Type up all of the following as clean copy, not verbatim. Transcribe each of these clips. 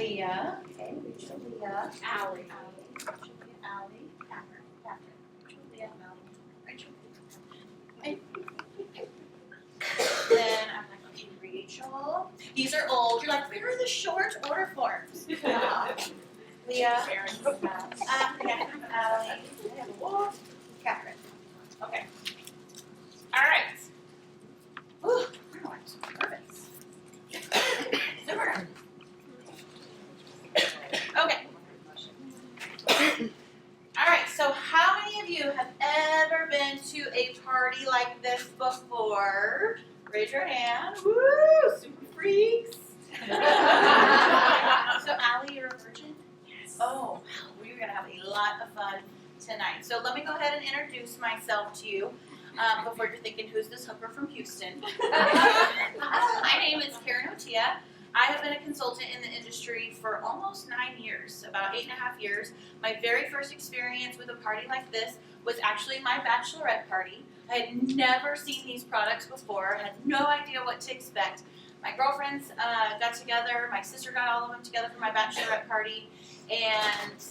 Leah. Okay, Rachel, Leah. Allie. Rachel, Leah, Allie. Catherine. Rachel, Leah, Allie. Rachel. Then I'm like, okay, Rachel. These are old. You're like, where are the short order forms? Leah. Allie. Catherine. Okay. All right. Ooh, oh, I'm so nervous. Super. Okay. All right, so how many of you have ever been to a party like this before? Raise your hand. Woo, super freaks. So, Allie, you're a virgin? Yes. Oh, wow, we're going to have a lot of fun tonight. So let me go ahead and introduce myself to you before you're thinking, who's this hooker from Houston? My name is Karen Otia. I have been a consultant in the industry for almost 9 years, about 8.5 years. My very first experience with a party like this was actually my bachelorette party. I had never seen these products before, had no idea what to expect. My girlfriends got together, my sister got all of them together for my bachelorette party, and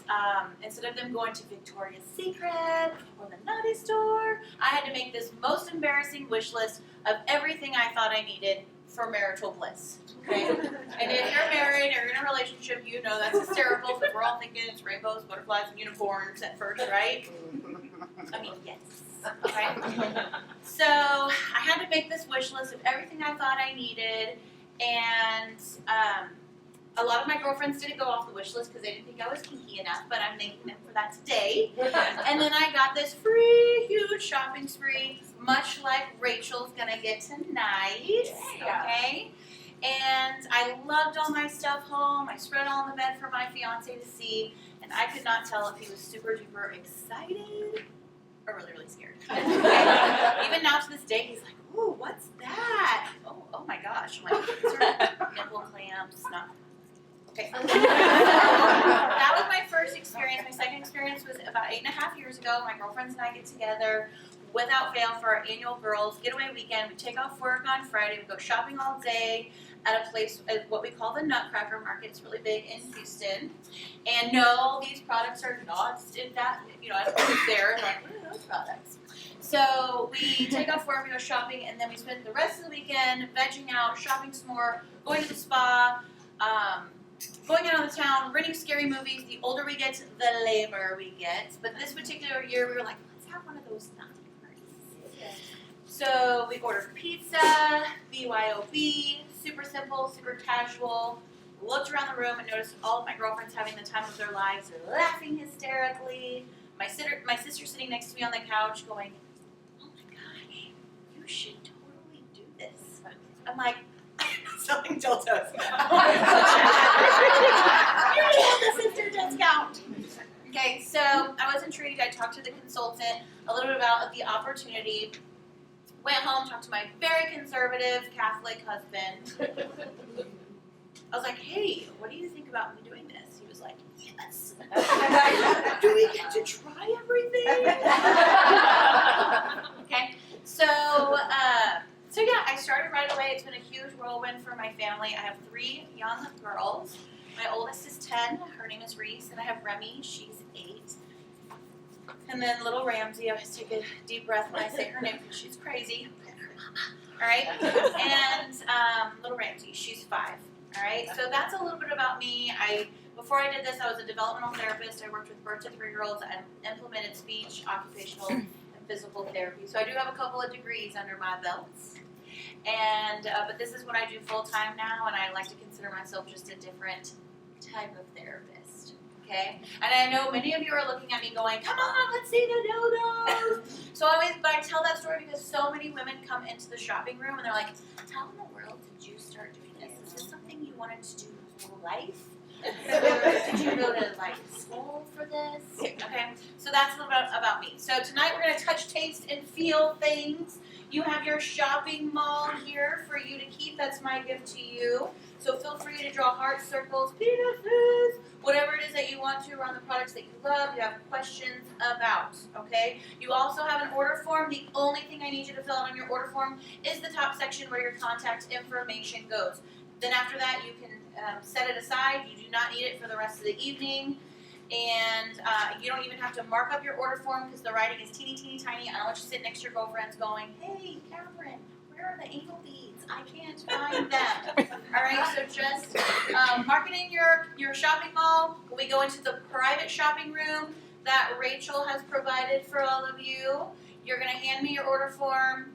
instead of them going to Victoria's Secret or the Naughty Store, I had to make this most embarrassing wish list of everything I thought I needed for marital bliss. Okay? And if you're married or in a relationship, you know that's hysterical because we're all thinking it's rainbows, butterflies, and unicorns at first, right? I mean, yes. Okay? So I had to make this wish list of everything I thought I needed, and a lot of my girlfriends didn't go off the wish list because they didn't think I was kinky enough, but I'm thanking them for that today. And then I got this free, huge shopping spree, much like Rachel's gonna get tonight. Okay? And I lugged all my stuff home. I spread it all on the bed for my fiance to see, and I could not tell if he was super duper excited or really, really scared. Okay? Even now to this day, he's like, "Ooh, what's that? Oh my gosh!" I'm like, "These are nipple clamps, not." Okay. That was my first experience. My second experience was about 8.5 years ago. My girlfriends and I get together without fail for our annual girls getaway weekend. We take off work on Friday. We go shopping all day at a place, at what we call the Nutcracker Market. It's really big in Houston. And no, these products are not that, I don't think it's there. And like, what are those products? So we take off work, we go shopping, and then we spend the rest of the weekend vegging out, shopping some more, going to the spa, going out on the town, renting scary movies. The older we get, the lamer we get. But this particular year, we were like, let's have one of those night parties. So we ordered pizza, BYOB, super simple, super casual. Looked around the room and noticed all of my girlfriends having the time of their lives, laughing hysterically. My sister sitting next to me on the couch going, "Oh my gosh, you should totally do this." I'm like, "I'm not selling dildos." You have the sister discount. Okay, so I was intrigued. I talked to the consultant a little bit about the opportunity. Went home, talked to my very conservative Catholic husband. I was like, "Hey, what do you think about me doing this?" He was like, "Yes." Do we get to try everything? Okay, so yeah, I started right away. It's been a huge whirlwind for my family. I have 3 young girls. My oldest is 10. Her name is Reese, and I have Remy. She's 8. And then little Ramsey. I always take a deep breath when I say her name because she's crazy. All right, and little Ramsey. She's 5. All right, so that's a little bit about me. Before I did this, I was a developmental therapist. I worked with birth to 3-year-olds. I implemented speech, occupational, and physical therapy. So I do have a couple of degrees under my belts. And but this is what I do full time now, and I like to consider myself just a different type of therapist. Okay, and I know many of you are looking at me going, "Come on, let's see the dildos." So but I tell that story because so many women come into the shopping room and they're like, "How in the world did you start doing this? Is this something you wanted to do your whole life? Did you go to school for this?" Okay, so that's a little bit about me. So tonight we're going to touch, taste, and feel things. You have your shopping mall here for you to keep. That's my gift to you. So feel free to draw hearts, circles, penises, whatever it is that you want to around the products that you love, you have questions about, okay? You also have an order form. The only thing I need you to fill out on your order form is the top section where your contact information goes. Then after that, you can set it aside. You do not need it for the rest of the evening. And you don't even have to mark up your order form because the writing is teeny, teeny, tiny. I don't want you to sit next to your girlfriends going, hey, Catherine, where are the anal beads? I can't find them. All right, so just mark it in your shopping mall. When we go into the private shopping room that Rachel has provided for all of you, you're going to hand me your order form,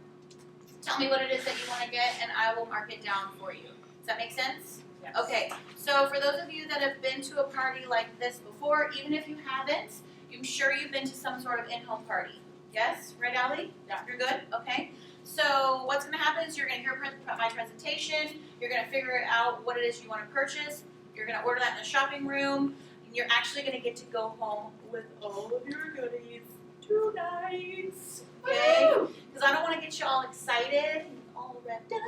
tell me what it is that you want to get, and I will mark it down for you. Does that make sense? Yes. Okay, so for those of you that have been to a party like this before, even if you haven't, I'm sure you've been to some sort of in-home party. Yes? Right, Allie? Yeah. You're good? Okay. So what's going to happen is you're going to hear my presentation, you're going to figure out what it is you want to purchase, you're going to order that in the shopping room, and you're actually going to get to go home with all of your goodies tonight. Okay? Because I don't want to get you all excited and all wrapped up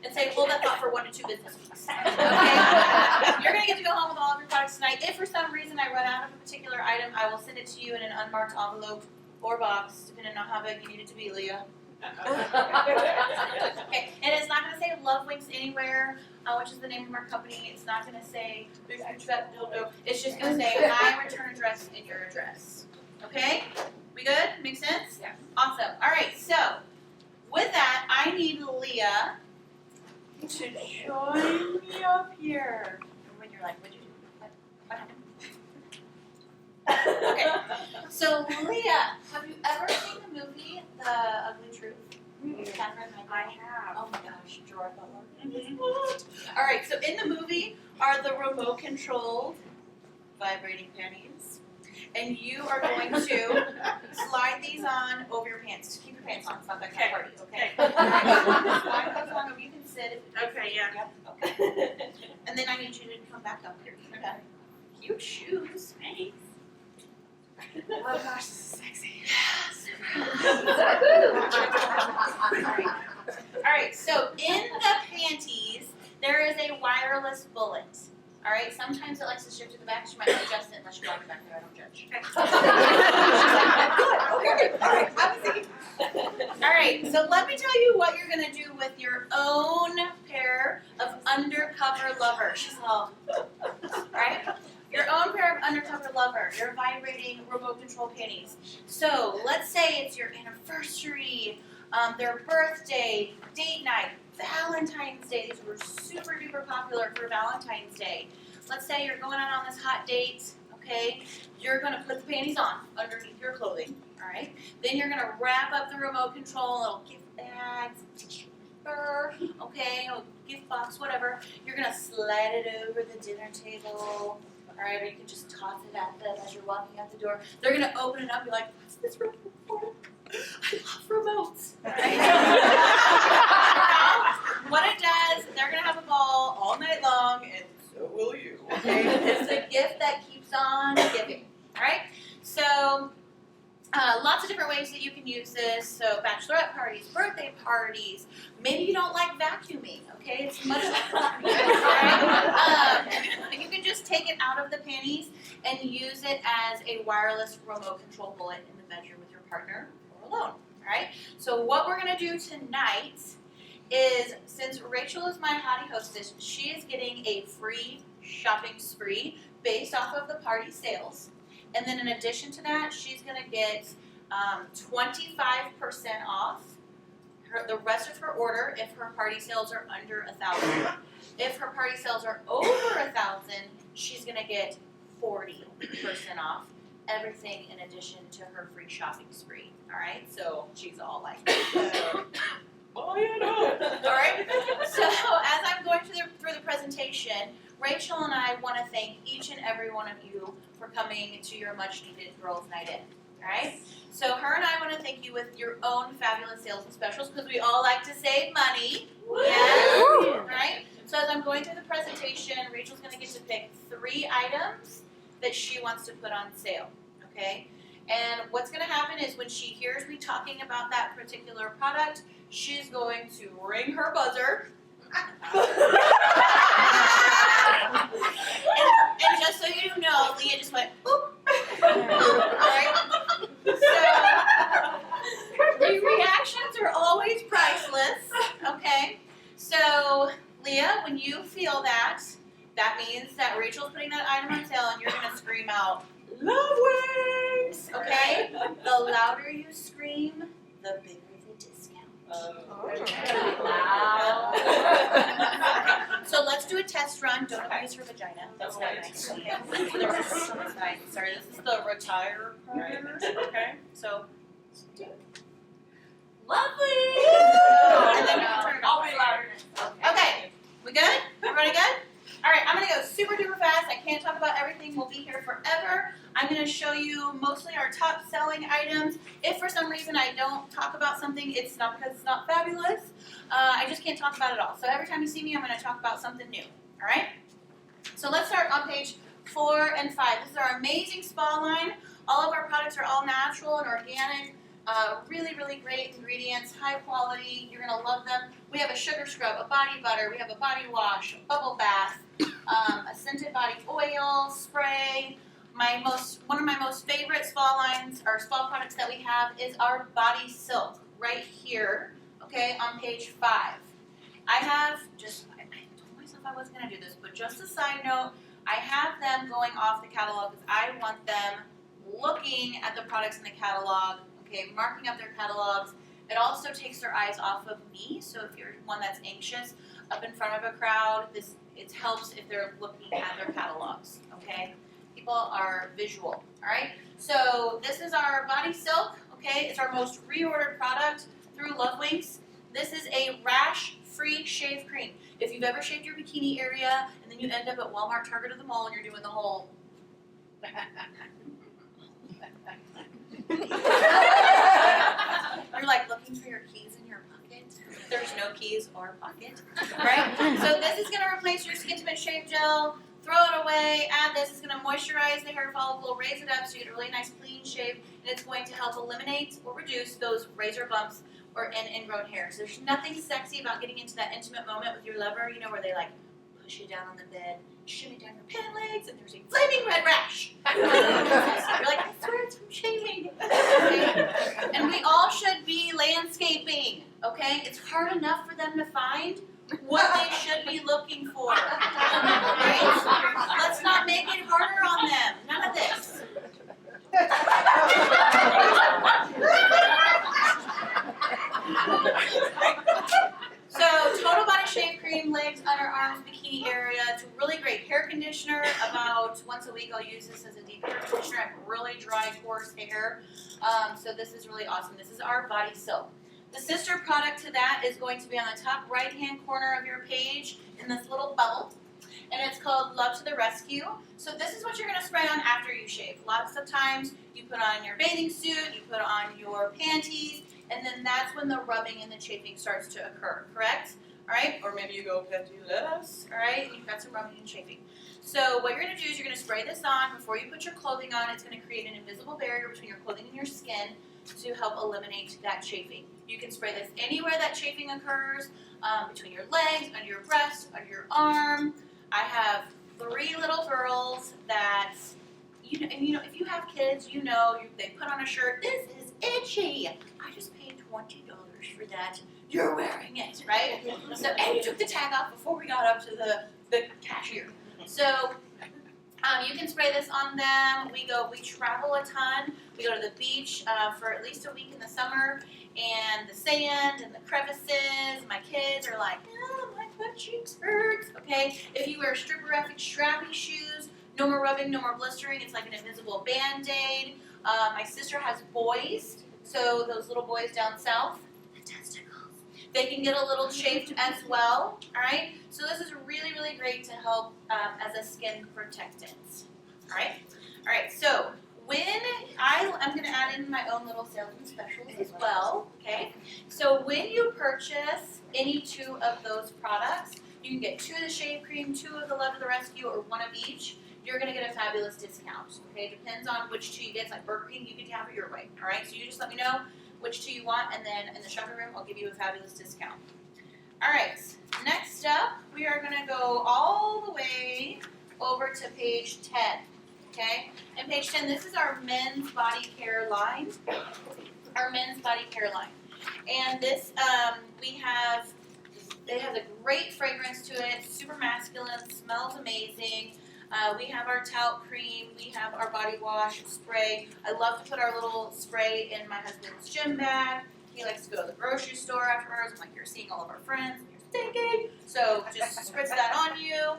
and say, hold that thought for 1 to 2 business weeks. Okay? You're going to get to go home with all of your products tonight. If for some reason I run out of a particular item, I will send it to you in an unmarked envelope or box, depending on how big you need it to be, Leah. Okay, and it's not going to say Love Winks Anywhere, which is the name of our company. It's not going to say Big Fat Dildo. It's just going to say my return address and your address. Okay? We good? Make sense? Yeah. Awesome. All right, so with that, I need Leah to join me up here. And when you're like, what'd you do? What happened? Okay. So Leah, have you ever seen the movie The Ugly Truth? Catherine, I have. oh my gosh, Gerard Butler. All right, so in the movie are the remote controlled vibrating panties. And you are going to slide these on over your pants. Keep your pants on. It's not that kind of party, okay? Slide those on over. You can sit. Okay, yeah. Yep, okay. And then I need you to come back up here. Okay. Cute shoes. Thanks. Oh gosh, this is sexy. Yes. All right, so in the panties, there is a wireless bullet. All right, sometimes it likes to shift to the back. She might not adjust it unless you walk it back there. I don't judge. Okay. All right. I was thinking. All right, so let me tell you what you're going to do with your own pair of undercover lovers. She's all right? Your own pair of undercover lover, your vibrating remote control panties. So let's say it's your anniversary, their birthday, date night, Valentine's Day. These were super duper popular for Valentine's Day. Let's say you're going out on this hot date, okay? You're gonna put the panties on underneath your clothing, all right? Then you're gonna wrap up the remote control, little gift bags, okay, or gift box, whatever. You're gonna slide it over the dinner table, all right? Or you can just toss it at them as you're walking out the door. They're gonna open it up, and be like, what's this remote for? I love remotes. What it does, they're gonna have a ball all night long, and so will you. Okay, it's a gift that keeps on giving. All right, so lots of different ways that you can use this. So bachelorette parties, birthday parties. Maybe you don't like vacuuming. Okay, it's much like you can just take it out of the panties and use it as a wireless remote control bullet in the bedroom with your partner or alone. All right. So what we're gonna do tonight is, since Rachel is my hottie hostess, she is getting a free shopping spree based off of the party sales. And then in addition to that, she's going to get 25% off the rest of her order if her party sales are under 1,000. If her party sales are over 1,000, she's going to get 40% off everything in addition to her free shopping spree. All right? So she's all like, oh, you know. All right. So as I'm going through the presentation, Rachel and I want to thank each and every one of you for coming to your much-needed Girls' Night In. All right. So her and I want to thank you with your own fabulous sales and specials because we all like to save money. Yes. All right. So as I'm going through the presentation, Rachel's going to get to pick 3 items that she wants to put on sale. Okay. And what's going to happen is when she hears me talking about that particular product, she's going to ring her buzzer. and just so you know, Leah just went, boop. Alright? So, the reactions are always priceless. Okay? So, Leah, when that, that means that Rachel's putting that item on sale and you're gonna scream out, "Love Wings!" Okay? The louder you scream, the bigger the discount. Wow. So let's do a test run. Don't abuse her vagina. That's not nice. Okay. That's nice. Sorry, this is the retire part. Okay. So lovely. And then you can turn it I'll off. be louder. Okay. We good? Everybody good? All right. I'm gonna go super duper fast. I can't talk about everything. We'll be here forever. I'm gonna show you mostly our top selling items. If for some reason I don't talk about something, it's not because it's not fabulous. I just can't talk about it all. So every time you see me, I'm gonna talk about something new. All right? So let's start on page 4 and 5. This is our amazing spa line. All of our products are all natural and organic. Really, really great ingredients, high quality. You're gonna love them. We have a sugar scrub, a body butter, we have a body wash, a bubble bath, a scented body oil, spray. One of my most favorite spa lines, or spa products that we have, is our body silk right here. Okay, on page 5. I told myself I wasn't gonna do this, but just a side note, I have them going off the catalog because I want them looking at the products in the catalog. Okay, marking up their catalogs. It also takes their eyes off of me. So if you're one that's anxious up in front of a crowd, it helps if they're looking at their catalogs. Okay, people are visual. All right. So this is our body silk. Okay, it's our most reordered product through Love Wings. This is a rash-free shave cream. If you've ever shaved your bikini area and then you end up at Walmart, Target, or the mall and you're doing the whole you're like looking for your keys in your pocket. There's no keys or pocket, right? So this is going to replace your Skintimate Shave Gel. Throw it away. Add this. It's going to moisturize the hair follicle, raise it up so you get a really nice clean shave, and it's going to help eliminate or reduce those razor bumps or ingrown hairs. There's nothing sexy about getting into that intimate moment with your lover, you know, where they like push you down on the bed, shimmy down your pant legs, and there's a flaming red rash. You're like, I swear it's from shaving. Okay? And we all should be landscaping, okay? It's hard enough for them to find what they should be looking for, right? Let's not make it harder on them. None of this. So, total body shave cream, legs, underarms, bikini area. It's a really great hair conditioner. About once a week I'll use this as a deep hair conditioner. I have really dry, coarse hair. So this is really awesome. This is our body silk. The sister product to that is going to be on the top right-hand corner of your page in this little bubble. And it's called Love to the Rescue. So this is what you're going to spray on after you shave. Lots of times you put on your bathing suit, you put on your panties, and then that's when the rubbing and the chafing starts to occur, correct? All right? Or maybe you go panty-less, all right? And you've got some rubbing and chafing. So what you're going to do is you're going to spray this on before you put your clothing on. It's going to create an invisible barrier between your clothing and your skin to help eliminate that chafing. You can spray this anywhere that chafing occurs, between your legs, under your breast, under your arm. I have 3 little girls that, if you have kids, they put on a shirt, this is itchy. I just paid $20 for that. You're wearing it, right? So, and you took the tag off before we got up to the cashier. So, you can spray this on them. We travel a ton. We go to the beach for at least a week in the summer, and the sand and the crevices. My kids are like, oh, my butt cheeks hurts. Okay, if you wear stripperific strappy shoes, no more rubbing, no more blistering. It's like an invisible Band-Aid. My sister has boys, so those little boys down south, the testicles, they can get a little chafed as well. All right, so this is really, really great to help as a skin protectant. All right. So I'm going to add in my own little salesman specials as well. Okay, so when you purchase any 2 of those products, you can get 2 of the shave cream, 2 of the Love to the Rescue, or 1 of each. You're going to get a fabulous discount. Okay, depends on which 2 you get. It's like Burger King, you can have it your way. All right, so you just let me know which 2 you want, and then in the shopping room, I'll give you a fabulous discount. All right, next up, we are going to go all the way over to page 10. Okay, and page 10, this is our men's body care line. And this, it has a great fragrance to it, super masculine, smells amazing. We have our talc cream, we have our body wash spray. I love to put our little spray in my husband's gym bag. He likes to go to the grocery store afterwards. I'm like, you're seeing all of our friends, and you're stinking. So just spritz that on you.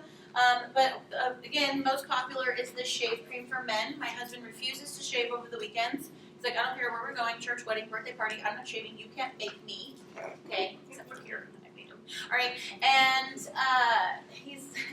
But again, most popular is the shave cream for men. My husband refuses to shave over the weekends. He's like, I don't care where we're going, church, wedding, birthday party, I'm not shaving. You can't make me. Okay? Except for here. I made him. All right. And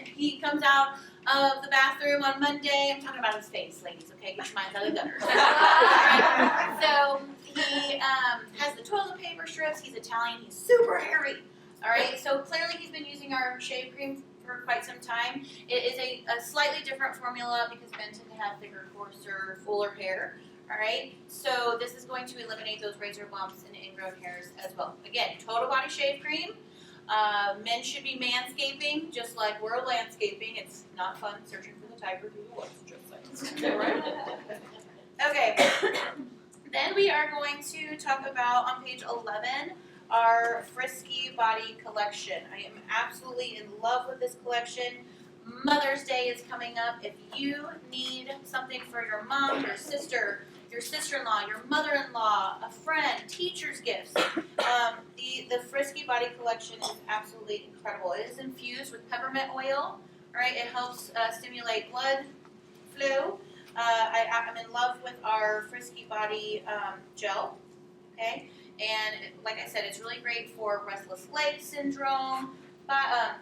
he comes out of the bathroom on Monday. I'm talking about his face, ladies, okay? Get your minds out of the gutter. Right? So he has the toilet paper strips. He's Italian. He's super hairy. All right? So clearly he's been using our shave cream for quite some time. It is a slightly different formula because men tend to have thicker, coarser, fuller hair. All right? So this is going to eliminate those razor bumps and ingrown hairs as well. Again, total body shave cream. Men should be manscaping, just like we're landscaping. It's not fun searching for the tiger through the woods, just like right? Okay. Then we are going to talk about on page 11 our Frisky Body collection. I am absolutely in love with this collection. Mother's Day is coming up. If you need something for your mom, your sister-in-law, your mother-in-law, a friend, teacher's gifts, the Frisky Body collection is absolutely incredible. It is infused with peppermint oil. Right? It helps stimulate blood flow. I'm in love with our Frisky Body gel. Okay, and like I said, it's really great for restless leg syndrome,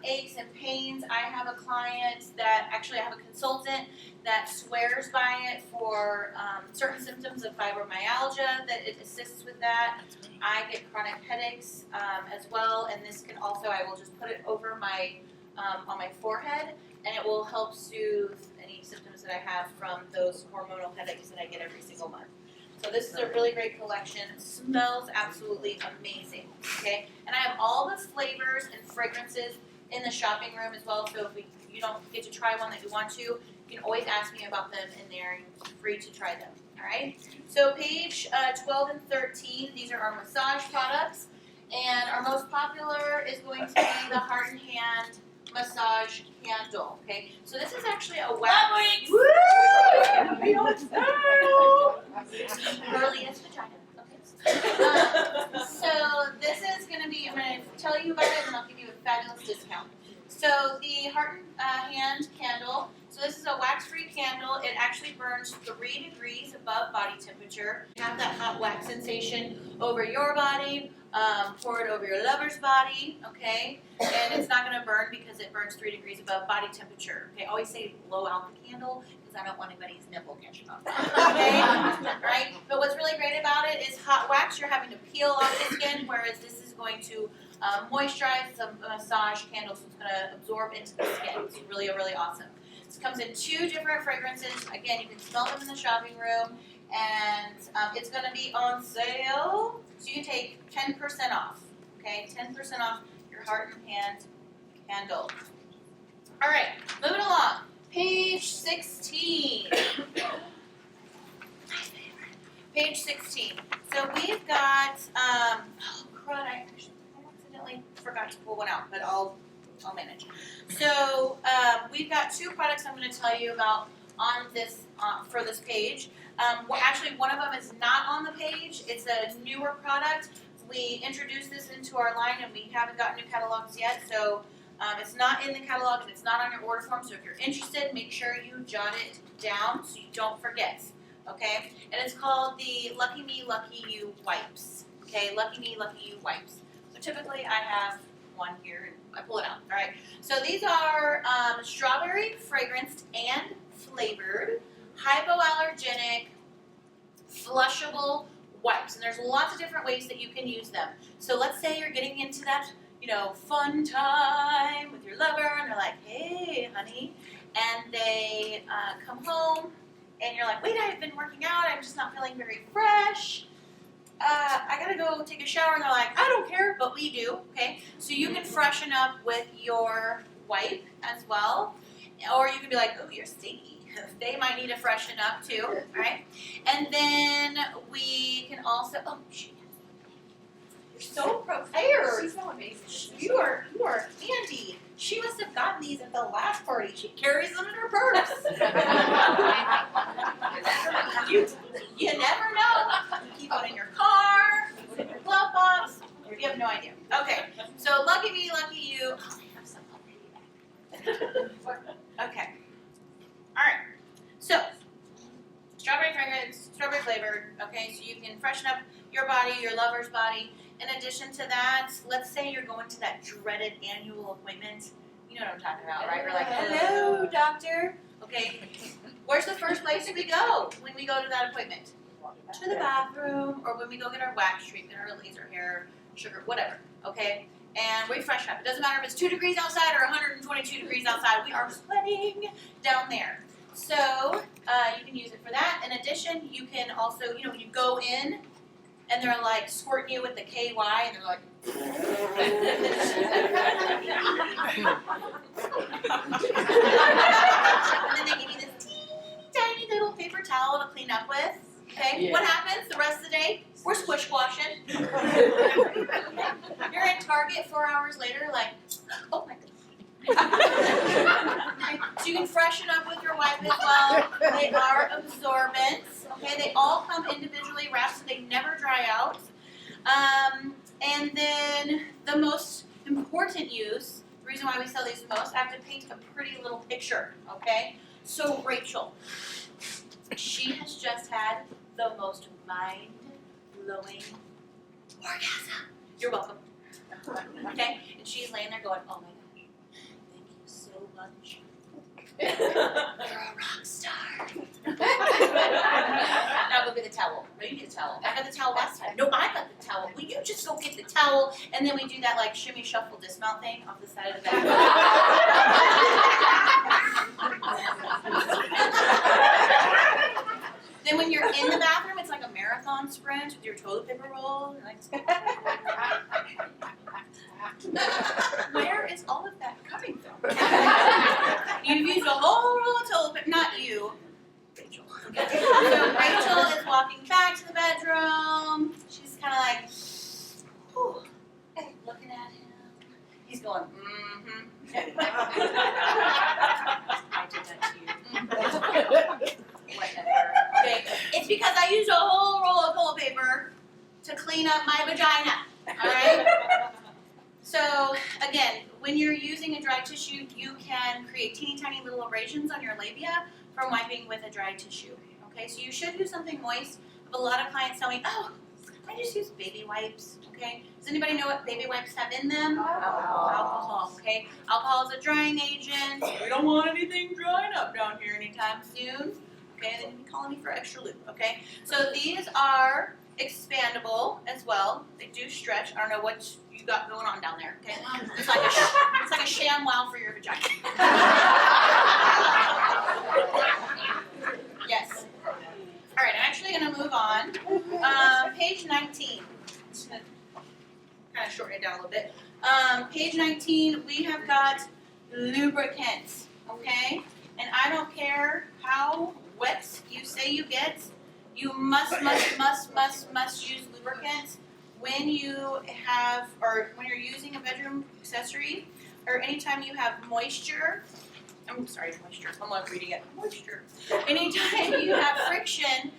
aches and pains. I have a client that I have a consultant that swears by it for certain symptoms of fibromyalgia, that it assists with that. I get chronic headaches as well, and this can also, I will just put it over my, on my forehead, and it will help soothe any symptoms that I have from those hormonal headaches that I get every single month. So this is a really great collection. It smells absolutely amazing, okay? And I have all the flavors and fragrances in the shopping room as well, so if you don't get to try one that you want to, you can always ask me about them in there. You're free to try them, all right? So page 12 and 13, these are our massage products. And our most popular is going to be the Heart and Hand Massage Candle, okay? So this is actually a wax. Woo! Earliest vagina. Okay. So this is going to be, I'm going to tell you about it and I'll give you a fabulous discount. So the Heart and Hand Candle, so this is a wax-free candle. It actually burns 3 degrees above body temperature. You have that hot wax sensation over your body, pour it over your lover's body, okay? And it's not going to burn because it burns 3 degrees above body temperature. Okay, always say blow out the candle because I don't want anybody's nipple catching on fire, okay? Right? But what's really great about it is hot wax, you're having to peel off the skin, whereas this is going to moisturize. It's a massage candle, so it's going to absorb into the skin. It's really, really awesome. This comes in 2 different fragrances. Again, you can smell them in the shopping room, and it's going to be on sale, so you can take 10% off. Okay, 10% off your Heart and Hand Candle. All right, moving along. Page 16. Page 16. So we've got, oh crud, I accidentally forgot to pull one out, but I'll manage. So we've got 2 products I'm going to tell you about on this for this page. Well, actually, one of them is not on the page. It's a newer product. We introduced this into our line, and we haven't gotten new catalogs yet. So it's not in the catalog, and it's not on your order form. So if you're interested, make sure you jot it down so you don't forget. Okay? And it's called the Lucky Me, Lucky You wipes. Okay? Lucky Me, Lucky You wipes. So typically, I have one here, and I pull it out. All right. So these are strawberry fragranced and flavored, hypoallergenic, flushable wipes. And there's lots of different ways that you can use them. So let's say you're getting into that, fun time with your lover, and they're like, hey, honey, and they come home, and you're like, wait, I've been working out, I'm just not feeling very fresh. I gotta go take a shower, and they're like, I don't care, but we do, okay? So you can freshen up with your wipe as well, or you can be like, oh, you're stinky. They might need to freshen up too, all right? And then we can also, oh, shoot. You're so prepared. She's so amazing. You are handy. She must have gotten these at the last party. She carries them in her purse. you never know. You keep one in your car, you put it in your glove box. You have no idea. Okay, so lucky me, lucky you. Oh, I have some Okay. All right. So, strawberry fragrance, strawberry flavored. Okay, so you can freshen up your body, your lover's body. In addition to that, let's say you're going to that dreaded annual appointment. You know what I'm talking about, right? We're like, hello, doctor. Okay, where's the first place we go when we go to that appointment? To the bathroom, or when we go get our wax treatment, or laser hair, sugar, whatever. Okay, and we freshen up. It doesn't matter if it's 2 degrees outside or 122 degrees outside. We are sweating down there. So you can use it for that. In addition, you can also, when you go in, and they're like squirting you with the KY, and they're like, and then they give you this teeny tiny little paper towel to clean up with. Okay, What happens the rest of the day? We're squish squashing. You're in Target 4 hours later, like, oh my goodness. Okay, so you can freshen up with your wipe as well. They are absorbents. Okay, they all come individually wrapped, so they never dry out. And then the most important use, the reason why we sell these the most, I have to paint a pretty little picture. Okay, so Rachel, she has just had the most mind-blowing orgasm. You're welcome. Okay, and she's laying there going, oh my gosh, thank you so much. You're a rock star. Now go get the towel. No, you get the towel. I got the towel last time. No, I got the towel. Will you just go get the towel? And then we do that like shimmy shuffle dismount thing off the side of the bed. Then when you're in the bathroom, it's like a marathon sprint with your toilet paper roll. You're like, where is all of that coming from? You've used a whole roll of toilet paper. Not you, Rachel. Okay. So Rachel is walking back to the bedroom. She's kind of like, whew, looking at him. He's going, mm-hmm. I did that to you. Whatever. Okay. It's because I used a whole roll of toilet paper to clean up my vagina. Alright? So again, when you're using a dry tissue, you can create teeny tiny little abrasions on your labia from wiping with a dry tissue. Okay, so you should use something moist. A lot of clients tell me, oh, I just use baby wipes. Okay, does anybody know what baby wipes have in them? Alcohol. Okay, alcohol is a drying agent. We don't want anything drying up down here anytime soon. Okay, then you can call me for extra lube. Okay, so these are expandable as well. They do stretch. I don't know what you got going on down there. Okay, it's like a sham wow for your vagina. Yes. All right, I'm actually going to move on. Page 19. I'm just going to kind of shorten it down a little bit. Page 19, we have got lubricants. Okay, and I don't care how wet you say you get. You must use lubricants when you have, or when you're using a bedroom accessory, or anytime you have moisture. I'm sorry, moisture. I'm not reading it. Moisture. Anytime you have friction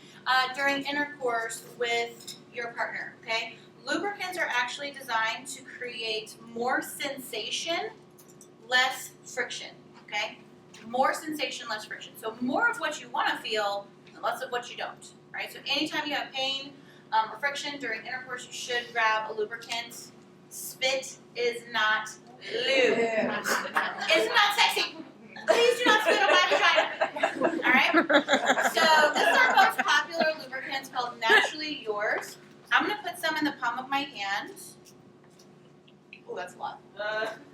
during intercourse with your partner. Okay, lubricants are actually designed to create more sensation, less friction. Okay, more sensation, less friction. So more of what you want to feel, and less of what you don't. Right? So anytime you have pain or friction during intercourse, you should grab a lubricant. Spit is not lube. It's not sexy. Please do not spit on my vagina. Alright? So this is our most popular lubricant called Naturally Yours. I'm going to put some in the palm of my hand. Oh, that's a lot.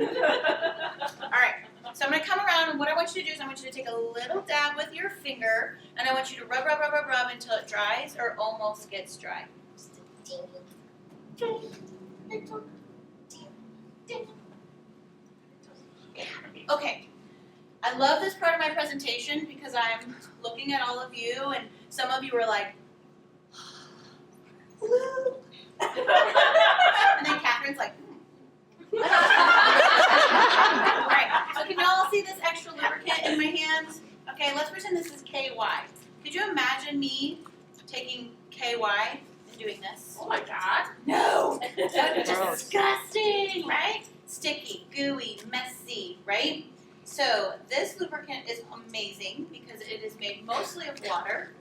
Alright. So I'm going to come around, and what I want you to do is I want you to take a little dab with your finger, and I want you to rub until it dries or almost gets dry. Okay. I love this part of my presentation because I'm looking at all of you, and some of you are like, Lou, And then Catherine's like, All right, so can y'all see this extra lubricant in my hand? Okay, let's pretend this is KY. Could you imagine me taking KY and doing this? Oh my god. No! Gross. Disgusting, right? Sticky, gooey, messy, right? So this lubricant is amazing because it is made mostly of water.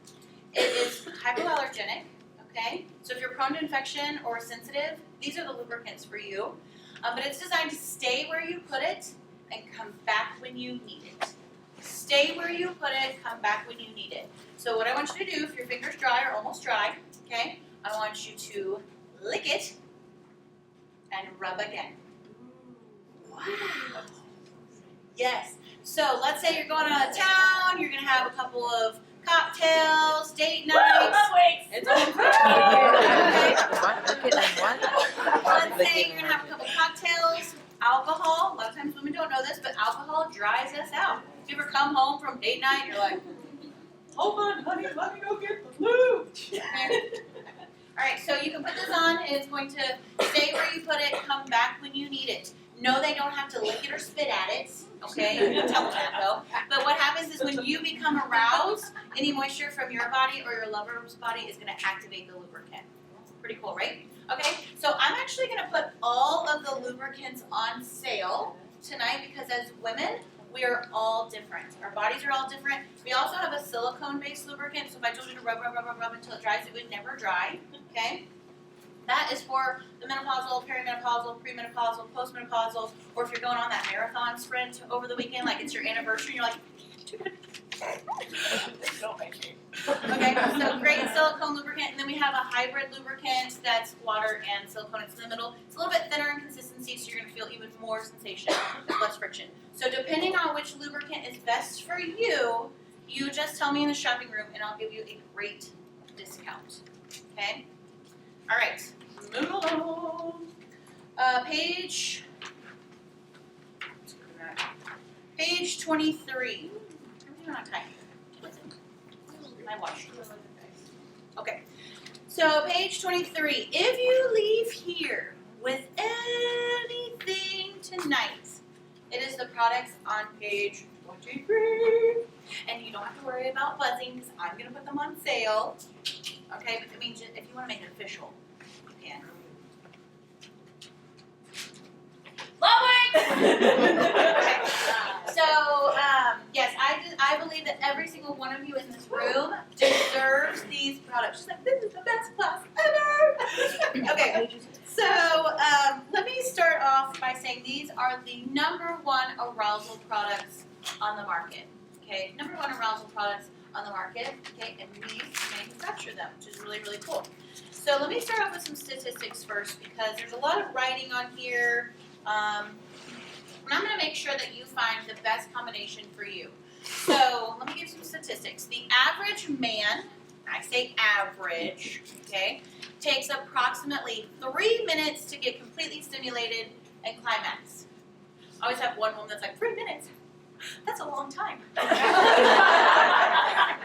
It is hypoallergenic, okay? So if you're prone to infection or sensitive, these are the lubricants for you. But it's designed to stay where you put it and come back when you need it. Stay where you put it, come back when you need it. So what I want you to do, if your finger's dry or almost dry, okay, I want you to lick it and rub again. Wow. Yes. So let's say you're going out of town, you're gonna have a couple of cocktails, date nights. Wait. It's all Let's say you're gonna have a couple cocktails, alcohol. A lot of times women don't know this, but alcohol dries us out. If you ever come home from date night, you're like, hold on, honey, let me go get the lube. All right, so you can put this on. It's going to stay where you put it, come back when you need it. No, they don't have to lick it or spit at it. Okay, you can tell them that though. But what happens is when you become aroused, any moisture from your body or your lover's body is going to activate the lubricant. Pretty cool, right? Okay, so I'm actually going to put all of the lubricants on sale tonight because as women, we are all different. Our bodies are all different. We also have a silicone-based lubricant, so if I told you to rub until it dries, it would never dry, okay? That is for the menopausal, perimenopausal, premenopausal, postmenopausal, or if you're going on that marathon sprint over the weekend, like it's your anniversary, and you're like, okay, so great silicone lubricant, and then we have a hybrid lubricant that's water and silicone. It's in the middle. It's a little bit thinner in consistency, so you're going to feel even more sensation, less friction. So depending on which lubricant is best for you, you just tell me in the shopping room, and I'll give you a great discount. Okay? All right, move along. Page 23. Everything on time. My watch. Okay. So page 23. If you leave here with anything tonight, it is the products on page 23. And you don't have to worry about buzzing because I'm going to put them on sale. Okay, but I mean, if you want to make it official, you can. Okay. So, yes, I believe that every single one of you in this room deserves these products. She's like, this is the best class ever. Okay, so let me start off by saying these are the #1 arousal products on the market. Okay, #1 arousal products on the market. Okay, and we manufacture them, which is really, really cool. So let me start off with some statistics first because there's a lot of writing on here. And I'm going to make sure that you find the best combination for you. So let me give some statistics. The average man, I say average, okay, takes approximately 3 minutes to get completely stimulated and climax. I always have one woman that's like, 3 minutes? That's a long time.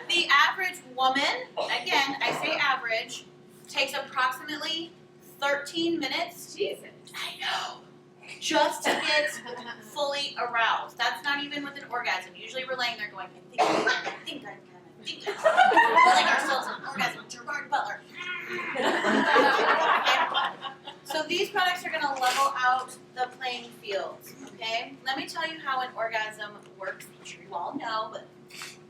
The average woman, again, I say average, takes approximately 13 minthink Jesus. I know. Just to get fully aroused. That's not even with an orgasm. Usually we're laying there going, I think I'm feeling ourselves an orgasm. Gerard Butler. Okay? So these products are going to level out the playing field. Okay? Let me tell you how an orgasm works. I'm sure you all know, but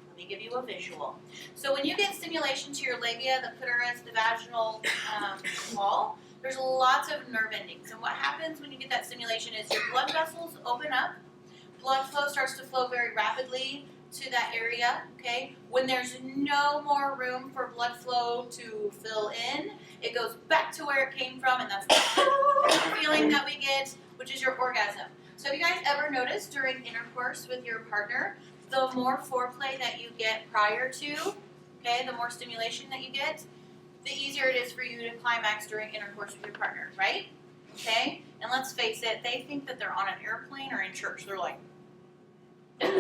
let me give you a visual. So when you get stimulation to your labia, the clitoris, the vaginal wall, there's lots of nerve endings. And what happens when you get that stimulation is your blood vessels open up. Blood flow starts to flow very rapidly to that area, okay? When there's no more room for blood flow to fill in, it goes back to where it came from, and that's the feeling that we get, which is your orgasm. So have you guys ever noticed during intercourse with your partner, the more foreplay that you get prior to, okay, the more stimulation that you get, the easier it is for you to climax during intercourse with your partner, right? Okay? And let's face it, they think that they're on an airplane or in church. They're like, that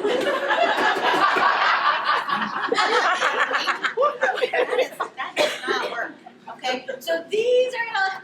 does not work. Okay? So these are gonna,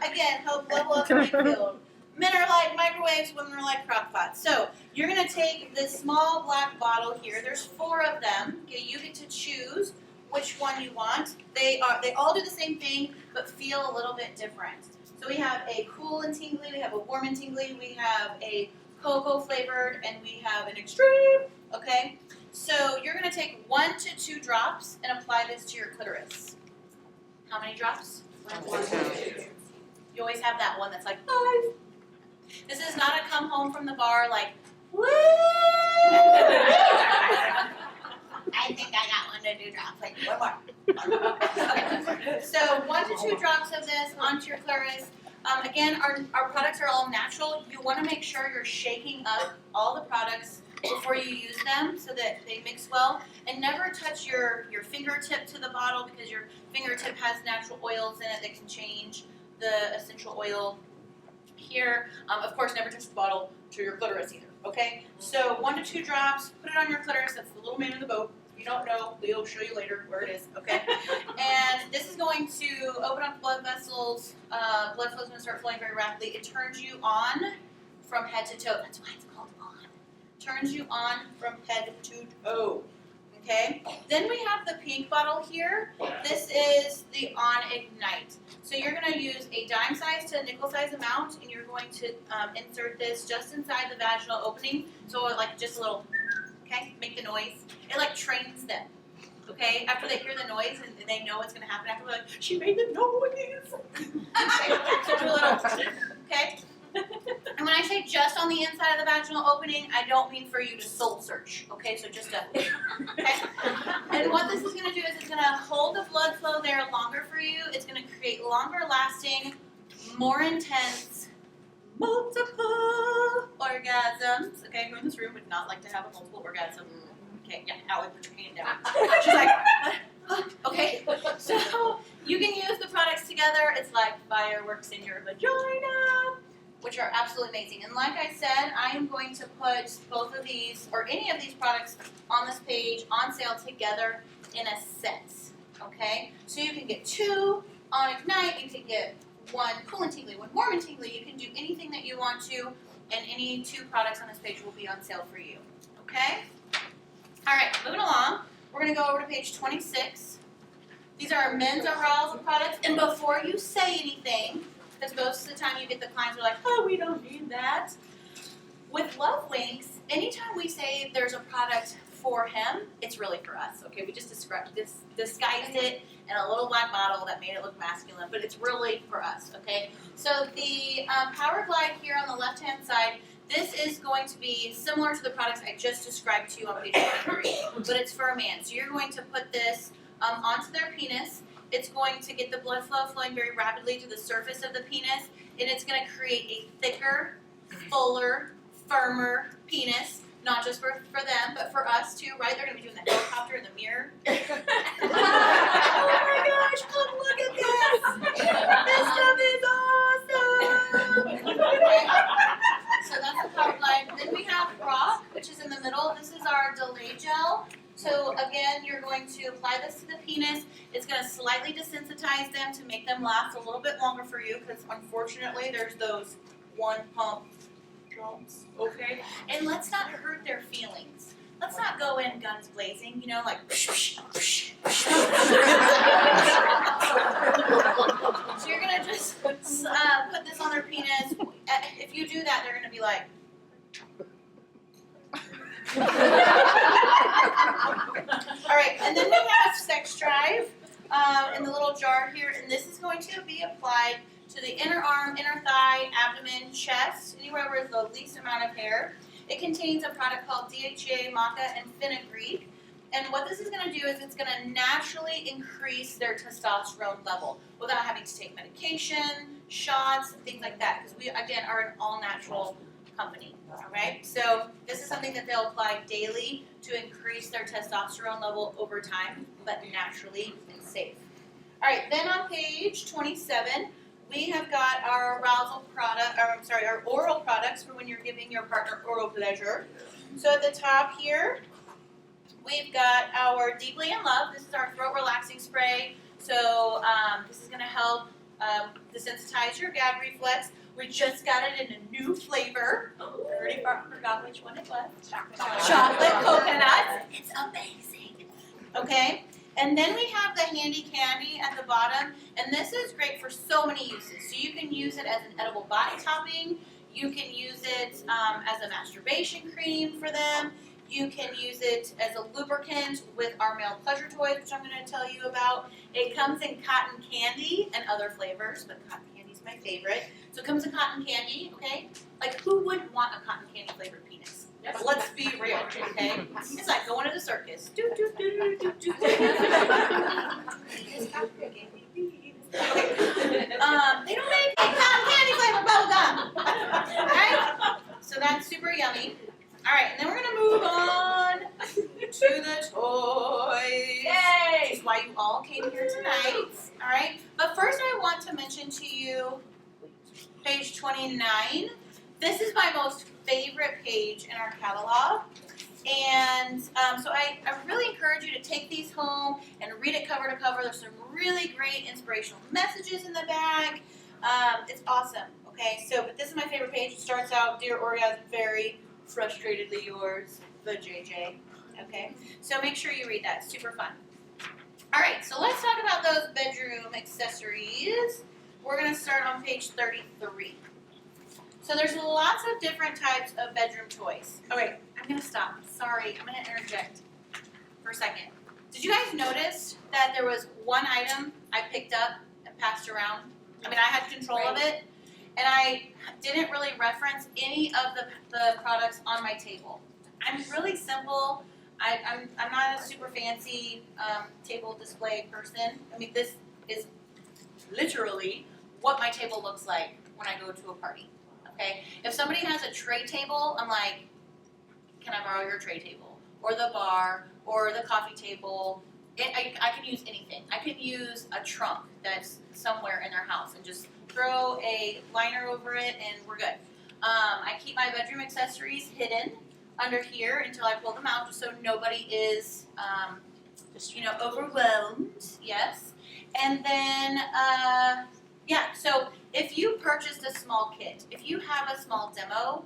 There's 4 of them. Okay, you get to choose which one you want. They all do the same thing, but feel a little bit different. So we have a cool and tingly, we have a warm and tingly, we have a cocoa flavored, and we have an extreme. Okay, so you're gonna take 1 to 2 drops and apply this to your clitoris. How many drops? 1 to 2. You always have that one that's like 5. This is not a come home from the bar like, woo! I think I got 1 to 2 drops. Like, 1 more. Okay. So 1 to 2 drops of this onto your clitoris. Again, our products are all natural. You want to make sure you're shaking up all the products before you use them so that they mix well. And never touch your fingertip to the bottle because your fingertip has natural oils in it that can change the essential oil here. Of course, never touch the bottle to your clitoris either, okay? So 1 to 2 drops, put it on your clitoris. That's the little man in the boat. If you don't know, we'll show you later where it is, okay? And this is going to open up blood vessels. Blood flow is going to start flowing very rapidly. It turns you on from head to toe. That's why it's called on. Turns you on from head to toe. Okay, then we have the pink bottle here. This is the On Ignite. So you're going to use a dime size to a nickel size amount, and you're going to insert this just inside the vaginal opening. So like just a little, okay, make the noise. It like trains them. Okay, after they hear the noise and they know what's going to happen, after they're like, she made the noise. Okay, so do a little, okay. And when I say just on the inside of the vaginal opening, I don't mean for you to soul search, okay? So just a, okay? And what this is going to do is it's going to hold the blood flow there longer for you. It's going to create longer lasting, more intense, multiple orgasms. Okay, everyone in this room would not like to have a multiple orgasm. Okay, yeah, Allie, put your hand down. She's like, okay. So you can use the products together. It's like fireworks in your vagina, which are absolutely amazing. And like I said, I am going to put both of these, or any of these products on this page on sale together in a set, okay? So you can get 2 on Ignite, you can get 1 cool and tingly, 1 warm and tingly, you can do anything that you want to, and any 2 products on this page will be on sale for you, okay? All right, moving along, we're gonna go over to page 26. These are our men's arousal products, and before you say anything, because most of the time you get the clients who are like, oh, we don't need that. With Love Winks, anytime we say there's a product for him, it's really for us, okay? We just disguised it in a little black bottle that made it look masculine, but it's really for us, okay? So the Power Glide here on the left-hand side, this is going to be similar to the products I just described to you on page 23, but it's for a man. So you're going to put this onto their penis. It's going to get the blood flow flowing very rapidly to the surface of the penis, and it's going to create a thicker, fuller, firmer penis, not just for them, but for us too, right? They're going to be doing the helicopter in the mirror. Oh my gosh, come look at this! This stuff is awesome! Okay. So that's the Power Glide. Then we have Rock, which is in the middle. This is our delay gel. So again, you're going to apply this to the penis. It's going to slightly desensitize them to make them last a little bit longer for you because unfortunately there's those 1 pump drops, okay? And let's not hurt their feelings. Let's not go in guns blazing, you know, like So you're going to just put this on their penis. If you do that, they're going to be like all right, and then we have Sex Drive in the little jar here, and this is going to be applied to the inner arm, inner thigh, abdomen, chest, anywhere where there's the least amount of hair. It contains a product called DHA, maca, and fenugreek, and what this is going to do is it's going to naturally increase their testosterone level without having to take medication, shots, and things like that, because we, again, are an all-natural company, all right? So this is something that they'll apply daily to increase their testosterone level over time, but naturally and safe. All right, then on page 27, we have got our arousal product, our oral products for when you're giving your partner oral pleasure. So at the top here, we've got our Deeply in Love. This is our throat relaxing spray. So this is going to help desensitize your gag reflex. We just got it in a new flavor. I already forgot which one it was. Chocolate. Chocolate coconut. It's amazing. Okay, and then we have the handy candy at the bottom, and this is great for so many uses. So you can use it as an edible body topping. You can use it as a masturbation cream for them. You can use it as a lubricant with our male pleasure toys, which I'm going to tell you about. It comes in cotton candy and other flavors, but cotton candy is my favorite. So it comes in cotton candy, okay? Like, who wouldn't want a cotton candy flavored penis? But let's be real, okay? It's like going to the circus. Do, do, do, do, do, do. They don't make cotton candy flavored bubble gum. Alright? So that's super yummy. Alright, and then we're gonna move on to the toys. Yay! Which is why you all came here tonight. Alright? But first I want to mention to you page 29. This is my most favorite page in our catalog. And so I really encourage you to take these home and read it cover to cover. There's some really great inspirational messages in the bag. It's awesome. Okay, so but this is my favorite page. It starts out, Dear Orgasm Fairy, frustratedly yours, the JJ. Okay, so make sure you read that. It's super fun. All right, so let's talk about those bedroom accessories. We're going to start on page 33. So there's lots of different types of bedroom toys. Oh wait, I'm going to stop. Sorry, I'm going to interject for a second. Did you guys notice that there was one item I picked up and passed around? I mean, I had control of it, and I didn't really reference any of the products on my table. I'm really simple. I'm not a super fancy table display person. I mean, this is literally what my table looks like when I go to a party. Okay? If somebody has a tray table, I'm like, can I borrow your tray table? Or the bar, or the coffee table. I can use anything. I can use a trunk that's somewhere in their house and just throw a liner over it and we're good. I keep my bedroom accessories hidden under here until I pull them out just so nobody is, overwhelmed. Yes. And then, so if you purchased a small kit, if you have a small demo,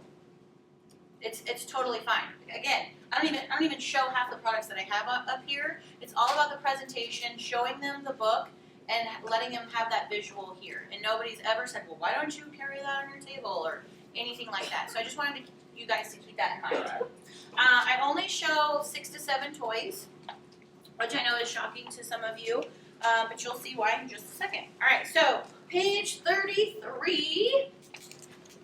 it's totally fine. Again, I don't even show half the products that I have up here. It's all about the presentation, showing them the book, and letting them have that visual here. And nobody's ever said, well, why don't you carry that on your table or anything like that. So I just wanted you guys to keep that in mind. I only show 6 to 7 toys, which I know is shocking to some of you, but you'll see why in just a second. All right, so page 33.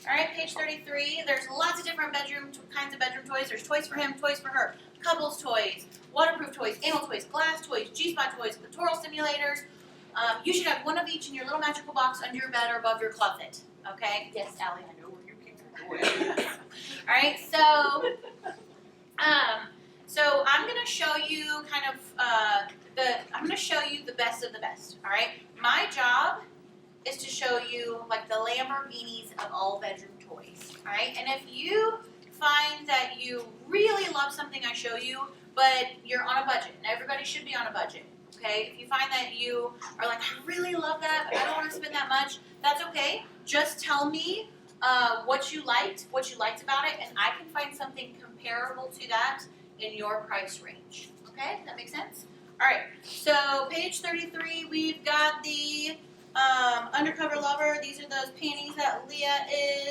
All right, page 33, there's lots of different kinds of bedroom toys. There's toys for him, toys for her, couples toys, waterproof toys, anal toys, glass toys, G-spot toys, clitoral stimulators. You should have one of each in your little magical box under your bed or above your closet. Okay? Yes, Allie, I know where you came from. All right, so I'm going to show you I'm going to show you the best of the best. All right? My job is to show you like the Lamborghinis of all bedroom toys, all right? And if you find that you really love something I show you, but you're on a budget, and everybody should be on a budget, okay? If you find that you are like, I really love that, but I don't want to spend that much, that's okay. Just tell me what you liked about it, and I can find something comparable to that in your price range, okay? That makes sense? All right, so page 33, we've got the Undercover Lover. These are those panties that Leah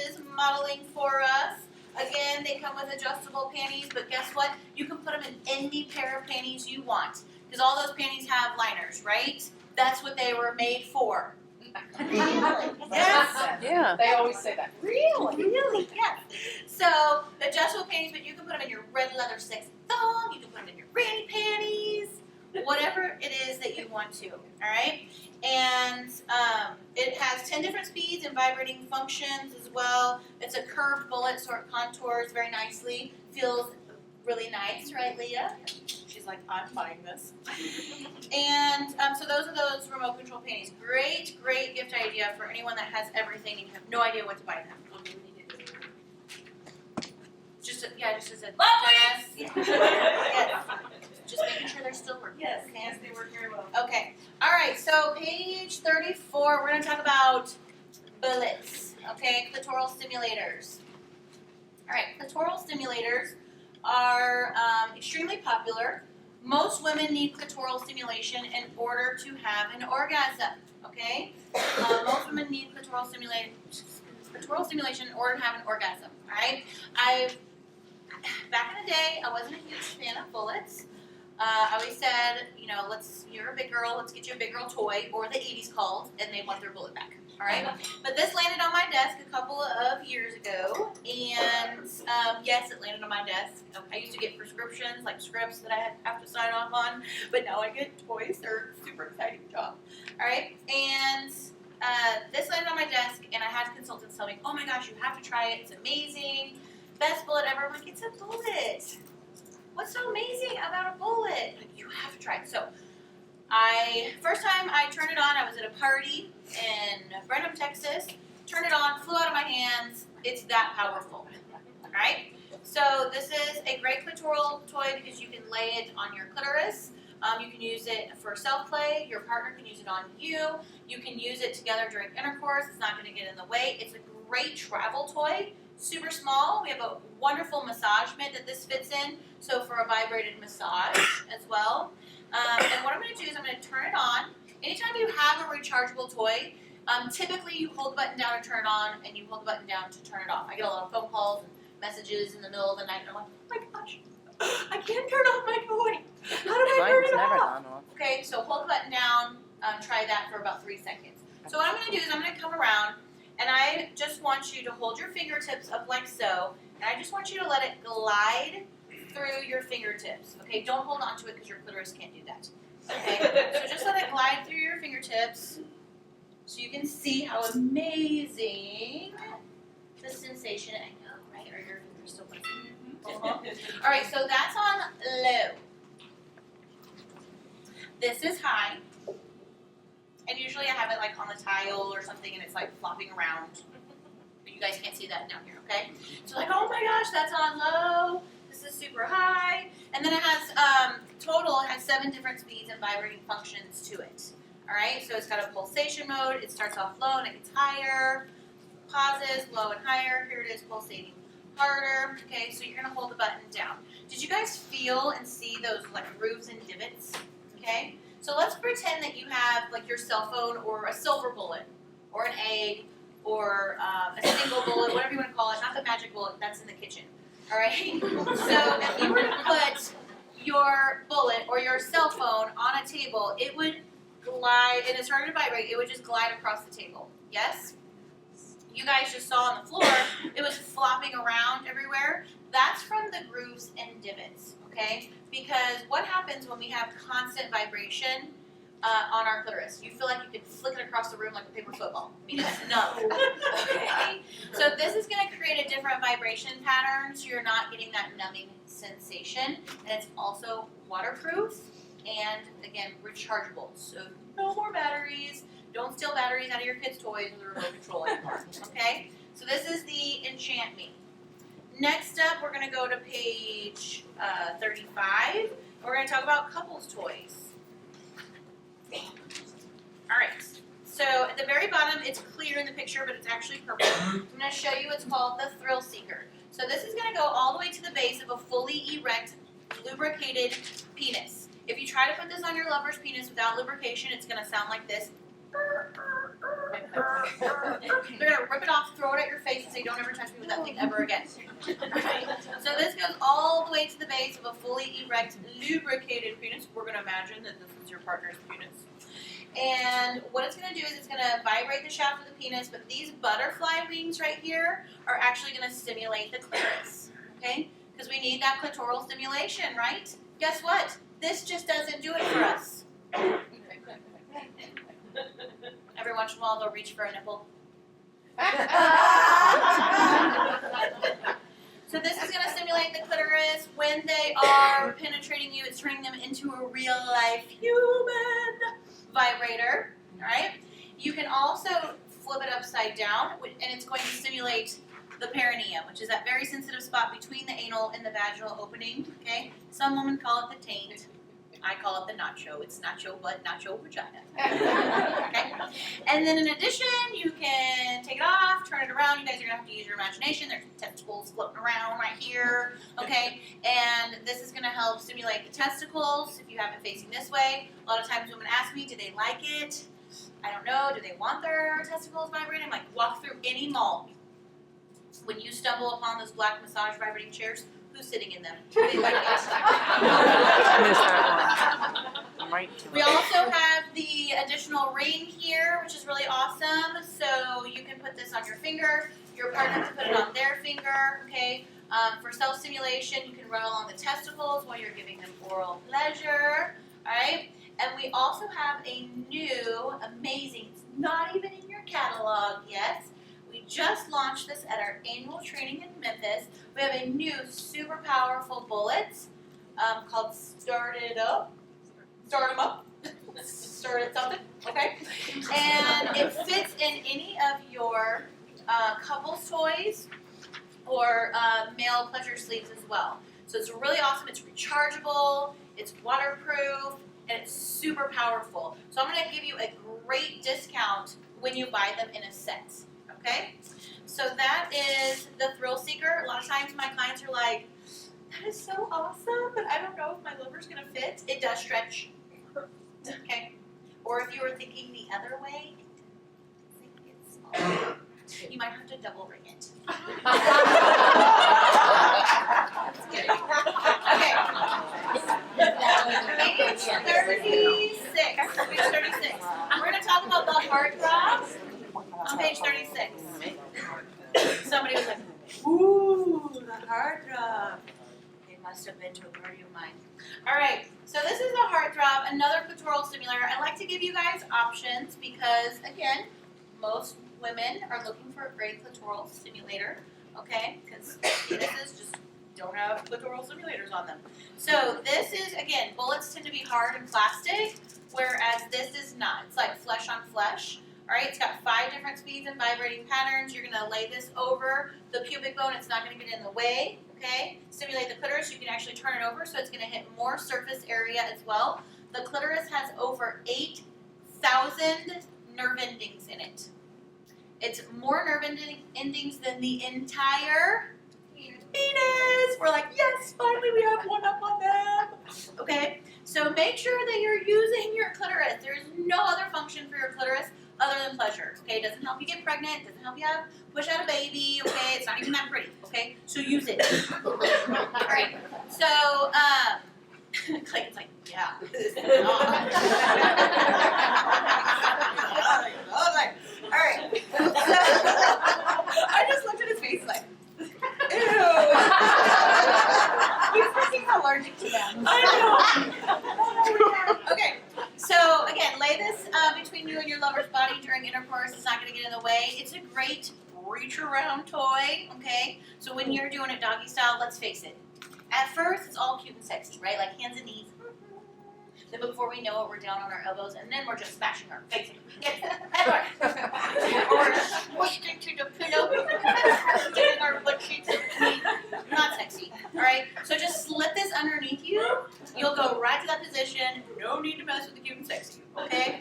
is modeling for us. Again, they come with adjustable panties, but guess what? You can put them in any pair of panties you want, because all those panties have liners, right? That's what they were made for. Yes. Yeah. They always say that. Really? Yes. So, adjustable panties, but you can put them in your red leather sex thong, you can put them in your granny panties, whatever it is that you want to, all right? And it has 10 different speeds and vibrating functions as well. It's a curved bullet, so it contours very nicely. Feels really nice, right, Leah? She's like, I'm buying this. And so those are those remote control panties. Great, great gift idea for anyone that has everything and you have no idea what to buy them. What do we need to do? Just as a yes. Yes. Just making sure they're still working. Yes, Okay. yes, they work very well. Okay. All right. So page 34, we're going to talk about bullets. okay, clitoral stimulators. All right, clitoral stimulators are extremely popular. Most women need clitoral stimulation in order to have an orgasm, okay? Most women need clitoral stimulation in order to have an orgasm, all right? Back in the day, I wasn't a huge fan of bullets. I always said, you know, you're a big girl, let's get you a big girl toy, or the 80s called, and they want their bullet back. All right, but this landed on my desk a couple of years ago, and yes, it landed on my desk. I used to get prescriptions, like scripts that I have to sign off on, but now I get toys. They're a super exciting job. All right, and this landed on my desk, and I had consultants tell me, "Oh my gosh, you have to try it. It's amazing, best bullet ever." I'm like, "It's a bullet. What's so amazing about a bullet? Like, you have to try it." So. First time I turned it on, I was at a party in Brenham, Texas. Turned it on, flew out of my hands. It's that powerful, right? So this is a great clitoral toy because you can lay it on your clitoris. You can use it for self-play. Your partner can use it on you. You can use it together during intercourse. It's not going to get in the way. It's a great travel toy. Super small. We have a wonderful massage mitt that this fits in. So for a vibrated massage as well. And what I'm going to do is I'm going to turn it on. Anytime you have a rechargeable toy, typically you hold the button down to turn it on, and you hold the button down to turn it off. I get a lot of phone calls and messages in the middle of the night, and I'm like, oh my gosh, I can't turn off my toy. How do I turn it never off? gone off. Okay, so hold the button down. Try that for about 3 seconds. So what I'm going to do is I'm going to come around, and I just want you to hold your fingertips up like so, and I just want you to let it glide through your fingertips. Okay, don't hold on to it because your clitoris can't do that. Okay, so just let it glide through your fingertips so you can see how amazing the sensation. I know, right? Are your fingers still working? All right, so that's on low. This is high, and usually I have it like on the tile or something, and it's like flopping around. But you guys can't see that down here, okay? So like, oh my gosh, that's on low. This is super high, and then it has total. It has 7 different speeds and vibrating functions to it. All right, so it's got a pulsation mode. It starts off low and it gets higher. Pauses, low and higher. Here it is, pulsating harder. Okay, so you're gonna hold the button down. Did you guys feel and see those like grooves and divots? Okay, so let's pretend that you have like your cell phone or a silver bullet or an egg or a single bullet, whatever you want to call it. Not the magic bullet. That's in the kitchen. All right, so if you were to put your bullet or your cell phone on a table, it would glide, and it started to vibrate, it would just glide across the table. Yes? You guys just saw on the floor, it was flopping around everywhere. That's from the grooves and divots, okay? Because what happens when we have constant vibration on our clitoris? You feel like you can flick it across the room like a paper football. I mean, it's numb. Okay? So this is going to create a different vibration pattern, so you're not getting that numbing sensation. And it's also waterproof and, again, rechargeable. So no more batteries. Don't steal batteries out of your kids' toys with a remote control anymore. Okay? So this is the Enchant Me. Next up, we're going to go to page 35. We're going to talk about couples toys. All right, so at the very bottom, it's clear in the picture, but it's actually purple. I'm going to show you what's called the Thrill Seeker. So this is going to go all the way to the base of a fully erect, lubricated penis. If you try to put this on your lover's penis without lubrication, it's going to sound like this. They're going to rip it off, throw it at your face, and say, don't ever touch me with that thing ever again. Right? So this goes all the way to the base of a fully erect, lubricated penis. We're going to imagine that this is your partner's penis. And what it's going to do is it's going to vibrate the shaft of the penis, but these butterfly wings right here are actually going to stimulate the clitoris, okay? Because we need that clitoral stimulation, right? Guess what? This just doesn't do it for us. Every once in a while, they'll reach for a nipple. So this is going to stimulate the clitoris. When they are penetrating you, it's turning them into a real-life human vibrator. All right? You can also flip it upside down, and it's going to stimulate the perineum, which is that very sensitive spot between the anal and the vaginal opening. Okay? Some women call it the taint. I call it the nacho. It's nacho butt, nacho vagina. Okay? And then in addition, you can take it off, turn it around. You guys are going to have to use your imagination. There's testicles floating around right here. Okay? And this is going to help stimulate the testicles if you have it facing this way. A lot of times women ask me, do they like it? I don't know. Do they want their testicles vibrating? Like, walk through any mall. When you stumble upon those black massage vibrating chairs, who's sitting in them? Do they like it? We also have the additional ring here, which is really awesome. So you can put this on your finger. Your partner can put it on their finger. Okay. For self-stimulation, you can run along the testicles while you're giving them oral pleasure. All right. And we also have a new, amazing, it's not even in your catalog yet. We just launched this at our annual training in Memphis. We have a new super powerful bullet called Start It Up. Start 'em up. Start it something, okay? And it fits in any of your couples toys or male pleasure sleeves as well. So it's really awesome. It's rechargeable, it's waterproof, and it's super powerful. So I'm going to give you a great discount when you buy them in a set, okay? So that is the Thrill Seeker. A lot of times my clients are like, that is so awesome, but I don't know if my liver's going to fit. It does stretch, okay? Or if you were thinking the other way, it's small. You might have to double ring it. Just kidding. Okay. Page 36. Page 36. We're going to talk about the heart throb on page 36. Somebody was like, ooh, the heart throb. They must have been to a party of mine. All right, so this is the heart throb, another clitoral stimulator. I like to give you guys options because, again, most women are looking for a great clitoral stimulator, okay? Because penises just don't have clitoral stimulators on them. So this is, again, bullets tend to be hard and plastic, whereas this is not. It's like flesh on flesh. All right, it's got 5 different speeds and vibrating patterns. You're going to lay this over the pubic bone. It's not going to get in the way, okay? Stimulate the clitoris. You can actually turn it over, so it's going to hit more surface area as well. The clitoris has over 8,000 nerve endings in it. It's more nerve endings than the entire penis. We're like, yes, finally we have one up on them. Okay, so make sure that you're using your clitoris. There's no other function for your clitoris other than pleasure. Okay, it doesn't help you get pregnant. It doesn't help you push out a baby. Okay, it's not even that pretty. Okay, so use it. All right. So Clayton's like, yeah, this is not. All right. So I just looked at his face like, ew. He's freaking allergic to them. I know. Okay. So again, lay this between you and your lover's body during intercourse. It's not going to get in the way. It's a great reach around toy. Okay. So when you're doing it doggy style, let's face it. At first, it's all cute and sexy, right? Like hands and knees. Then before we know it, we're down on our elbows, and then we're just smashing our face. Or smushed into the pillow, getting our butt cheeks in between. Not sexy, all right? So just slip this underneath you. You'll go right to that position. No need to mess with the cute and sexy, okay?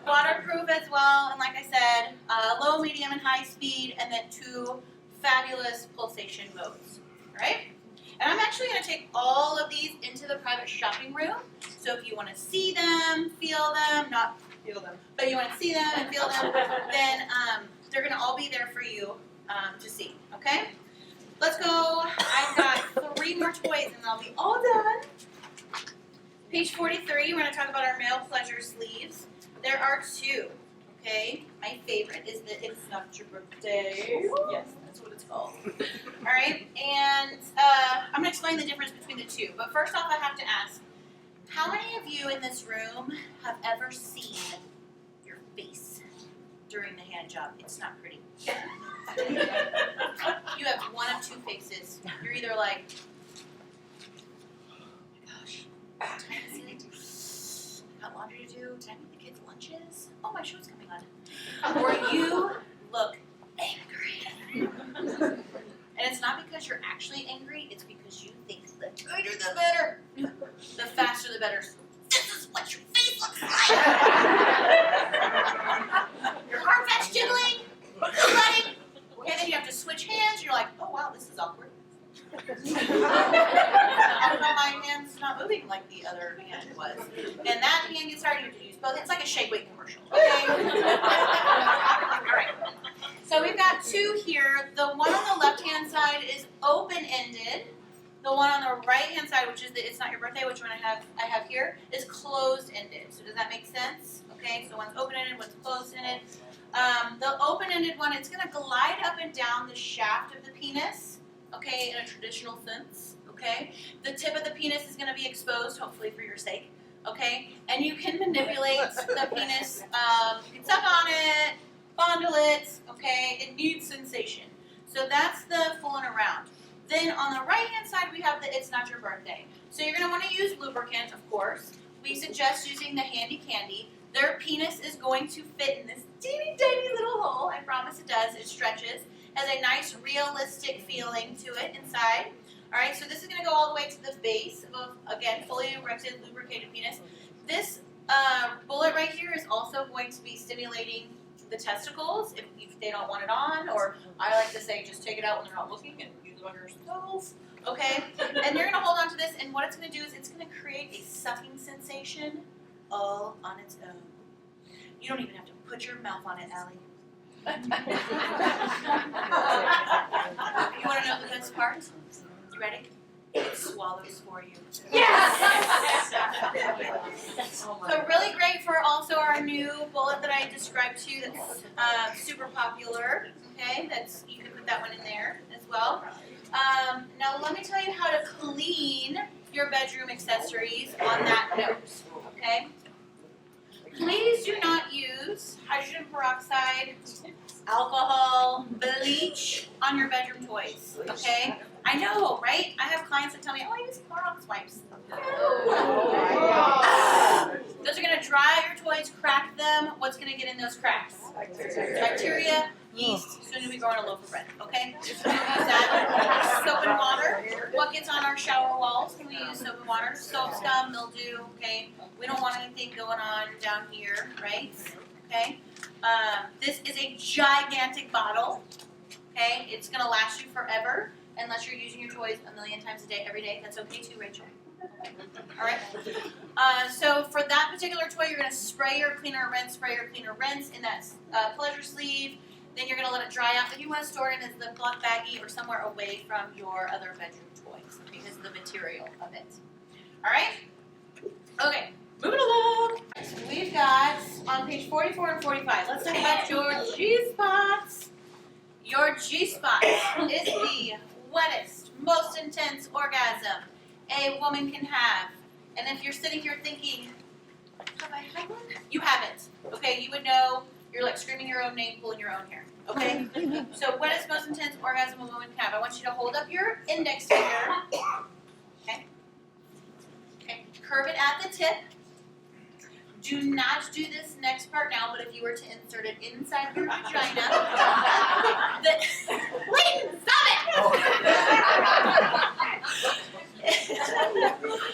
Waterproof as well, and like I said, low, medium, and high speed, and then 2 fabulous pulsation modes, all right? And I'm actually going to take all of these into the private shopping room. So if you want to see them, feel them, not feel them, but you want to see them and feel them, then they're going to all be there for you to see, okay? Let's go. I've got 3 more toys and I'll be all done. Page 43, we're going to talk about our male pleasure sleeves. There are 2, okay? My favorite is the It's Not Your Birthday. Yes. That's what it's called. All right, and I'm going to explain the difference between the 2. But first off, I have to ask, how many of you in this room have ever seen your face during the hand job? It's not pretty. You have one of 2 faces. You're either like, oh my gosh, what time is it? I got laundry to do. Did I make the kids' lunches? Oh, my show's coming on. Or you look angry. And it's not because you're actually angry, it's because you think the tighter the better. The faster the better. imagine it was. And that hand gets hard, you have to use both. It's like a Shake Weight commercial, okay? All right. So we've got two here. The one on the left-hand side is open-ended. The one on the right-hand side, which is the It's Not Your Birthday, which one I have here, is closed-ended. So does that make sense? Okay, so one's open-ended, one's closed-ended. The open-ended one, it's going to glide up and down the shaft of the penis, okay, in a traditional sense, okay? The tip of the penis is going to be exposed, hopefully for your sake, okay? And you can manipulate the penis. You can suck on it, fondle it, okay? It needs sensation. So that's the fooling around. Then on the right-hand side, we have the It's Not Your Birthday. So you're going to want to use lubricant, of course. We suggest using the Handy Candy. Their penis is going to fit in this teeny tiny little hole. I promise it does. It stretches. Has a nice realistic feeling to it inside. All right, so this is going to go all the way to the base of, again, fully erected, lubricated penis. This bullet right here is also going to be stimulating the testicles if they don't want it on, or I like to say just take it out when they're not looking and use it on yourself. Okay, and you're going to hold on to this, and what it's going to do is it's going to create a sucking sensation all on its own. You don't even have to put your mouth on it, Allie. You want to know the best part? You ready? It swallows for you. Yes! So really great for also our new bullet that I described to you that's super popular. Okay, you can put that one in there as well. Now let me tell you how to clean your bedroom accessories on that note. Okay. Please do not use hydrogen peroxide, alcohol, bleach on your bedroom toys, okay? I know, right? I have clients that tell me, oh, I use Clorox wipes. Those are going to dry your toys, crack them. What's going to get in those cracks? Bacteria, yeast, soon to be growing a loaf of bread, okay? Use that. Soap and water. What gets on our shower walls? Can we use soap and water? Soap scum, mildew, okay? We don't want anything going on down here, right? Okay? This is a gigantic bottle, okay? It's going to last you forever unless you're using your toys a million times a day, every day. That's okay too, Rachel. All right? So for that particular toy, you're going to spray your cleaner, rinse in that pleasure sleeve. Then you're going to let it dry out. If you want to store it in the block baggie or somewhere away from your other bedroom toys because of the material of it. All right? Okay, moving along. We've got on page 44 and 45. Let's talk about your G-spots. Your G-spot is the wettest, most intense orgasm a woman can have. And if you're sitting here thinking, have I had one? You haven't. Okay, you would know. You're like screaming your own name, pulling your own hair. Okay? So wettest, most intense orgasm a woman can have. I want you to hold up your index finger. Okay? Okay. Curve it at the tip. Do not do this next part now, but if you were to insert it inside your vagina, Layton, stop it! If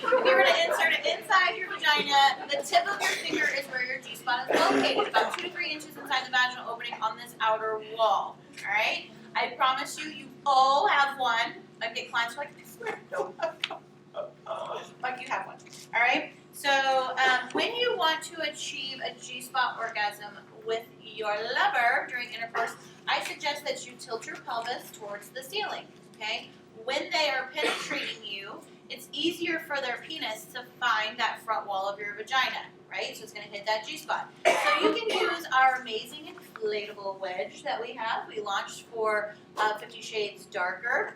you were to insert it inside your vagina, the tip of your finger is where your G-spot is located, about 2 to 3 inches inside the vaginal opening on this outer wall. All right? I promise you, you all have one. I get clients who are like, I swear, no, like you have one. All right? So when you want to achieve a G-spot orgasm with your lover during intercourse, I suggest that you tilt your pelvis towards the ceiling, okay? When they are penetrating you, it's easier for their penis to find that front wall of your vagina, right? So it's going to hit that G-spot. So you can use our amazing inflatable wedge that we have. We launched for 50 Shades Darker.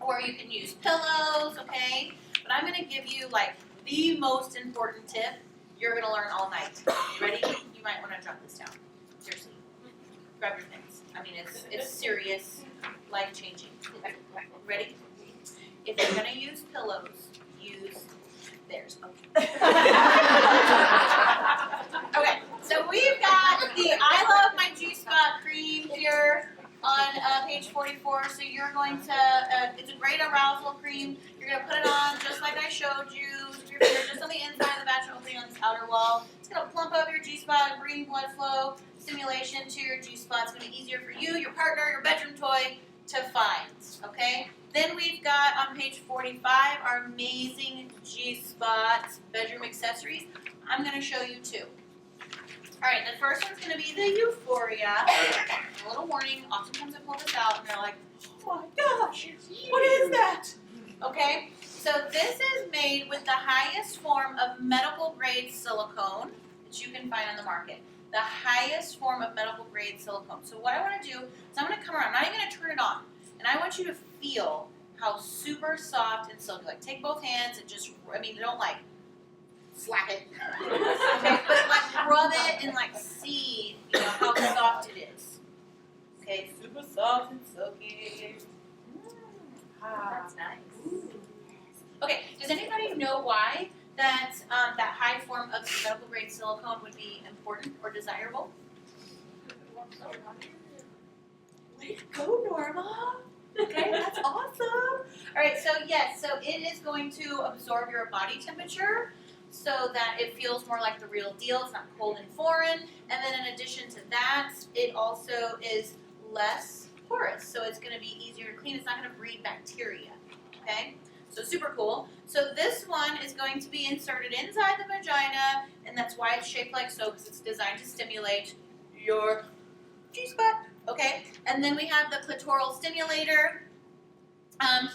Or you can use pillows, okay? But I'm going to give you, like, the most important tip you're going to learn all night. You ready? You might want to jot this down. Seriously. Grab your things. I mean, it's serious, life-changing. Ready? If you're going to use pillows, use theirs. Okay. Okay, so we've got the I Love My G-Spot cream here on page 44. So you're going to, it's a great arousal cream. You're going to put it on just like I showed you. Your finger just on the inside of the vaginal opening on this outer wall. It's going to plump up your G-spot, bring blood flow, stimulation to your G-spot. It's going to be easier for you, your partner, your bedroom toy. to find, okay? Then we've got on page 45 our amazing G-Spot bedroom accessories. I'm going to show you two. All right, the first one's going to be the Euphoria. A little warning, oftentimes I pull this out and they're like, oh my gosh, what is that? Okay, so this is made with the highest form of medical grade silicone that you can find on the market. The highest form of medical grade silicone. So what I want to do is I'm going to come around, I'm not even going to turn it on, and I want you to feel how super soft and silky. Like take both hands and just, don't like slap it, okay, but like rub it and like see, how soft it is. Okay, super soft and silky. That's nice. Okay, does anybody know why that high form of medical grade silicone would be important or desirable? Way to go, Norma. Okay, that's awesome. All right, so yes, so it is going to absorb your body temperature so that it feels more like the real deal. It's not cold and foreign. And then in addition to that, it also is less porous, so it's going to be easier to clean. It's not going to breed bacteria. Okay, so super cool. So this one is going to be inserted inside the vagina, and that's why it's shaped like so, because it's designed to stimulate your G-spot. Okay, and then we have the clitoral stimulator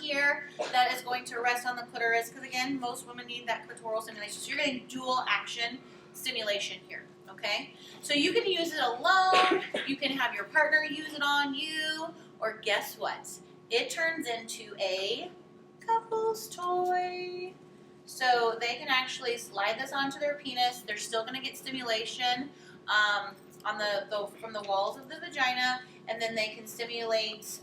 here that is going to rest on the clitoris, because again, most women need that clitoral stimulation. So you're getting dual action stimulation here. Okay, so you can use it alone, you can have your partner use it on you, or guess what? It turns into a couple's toy. So they can actually slide this onto their penis. They're still going to get stimulation on from the walls of the vagina, and then they can stimulate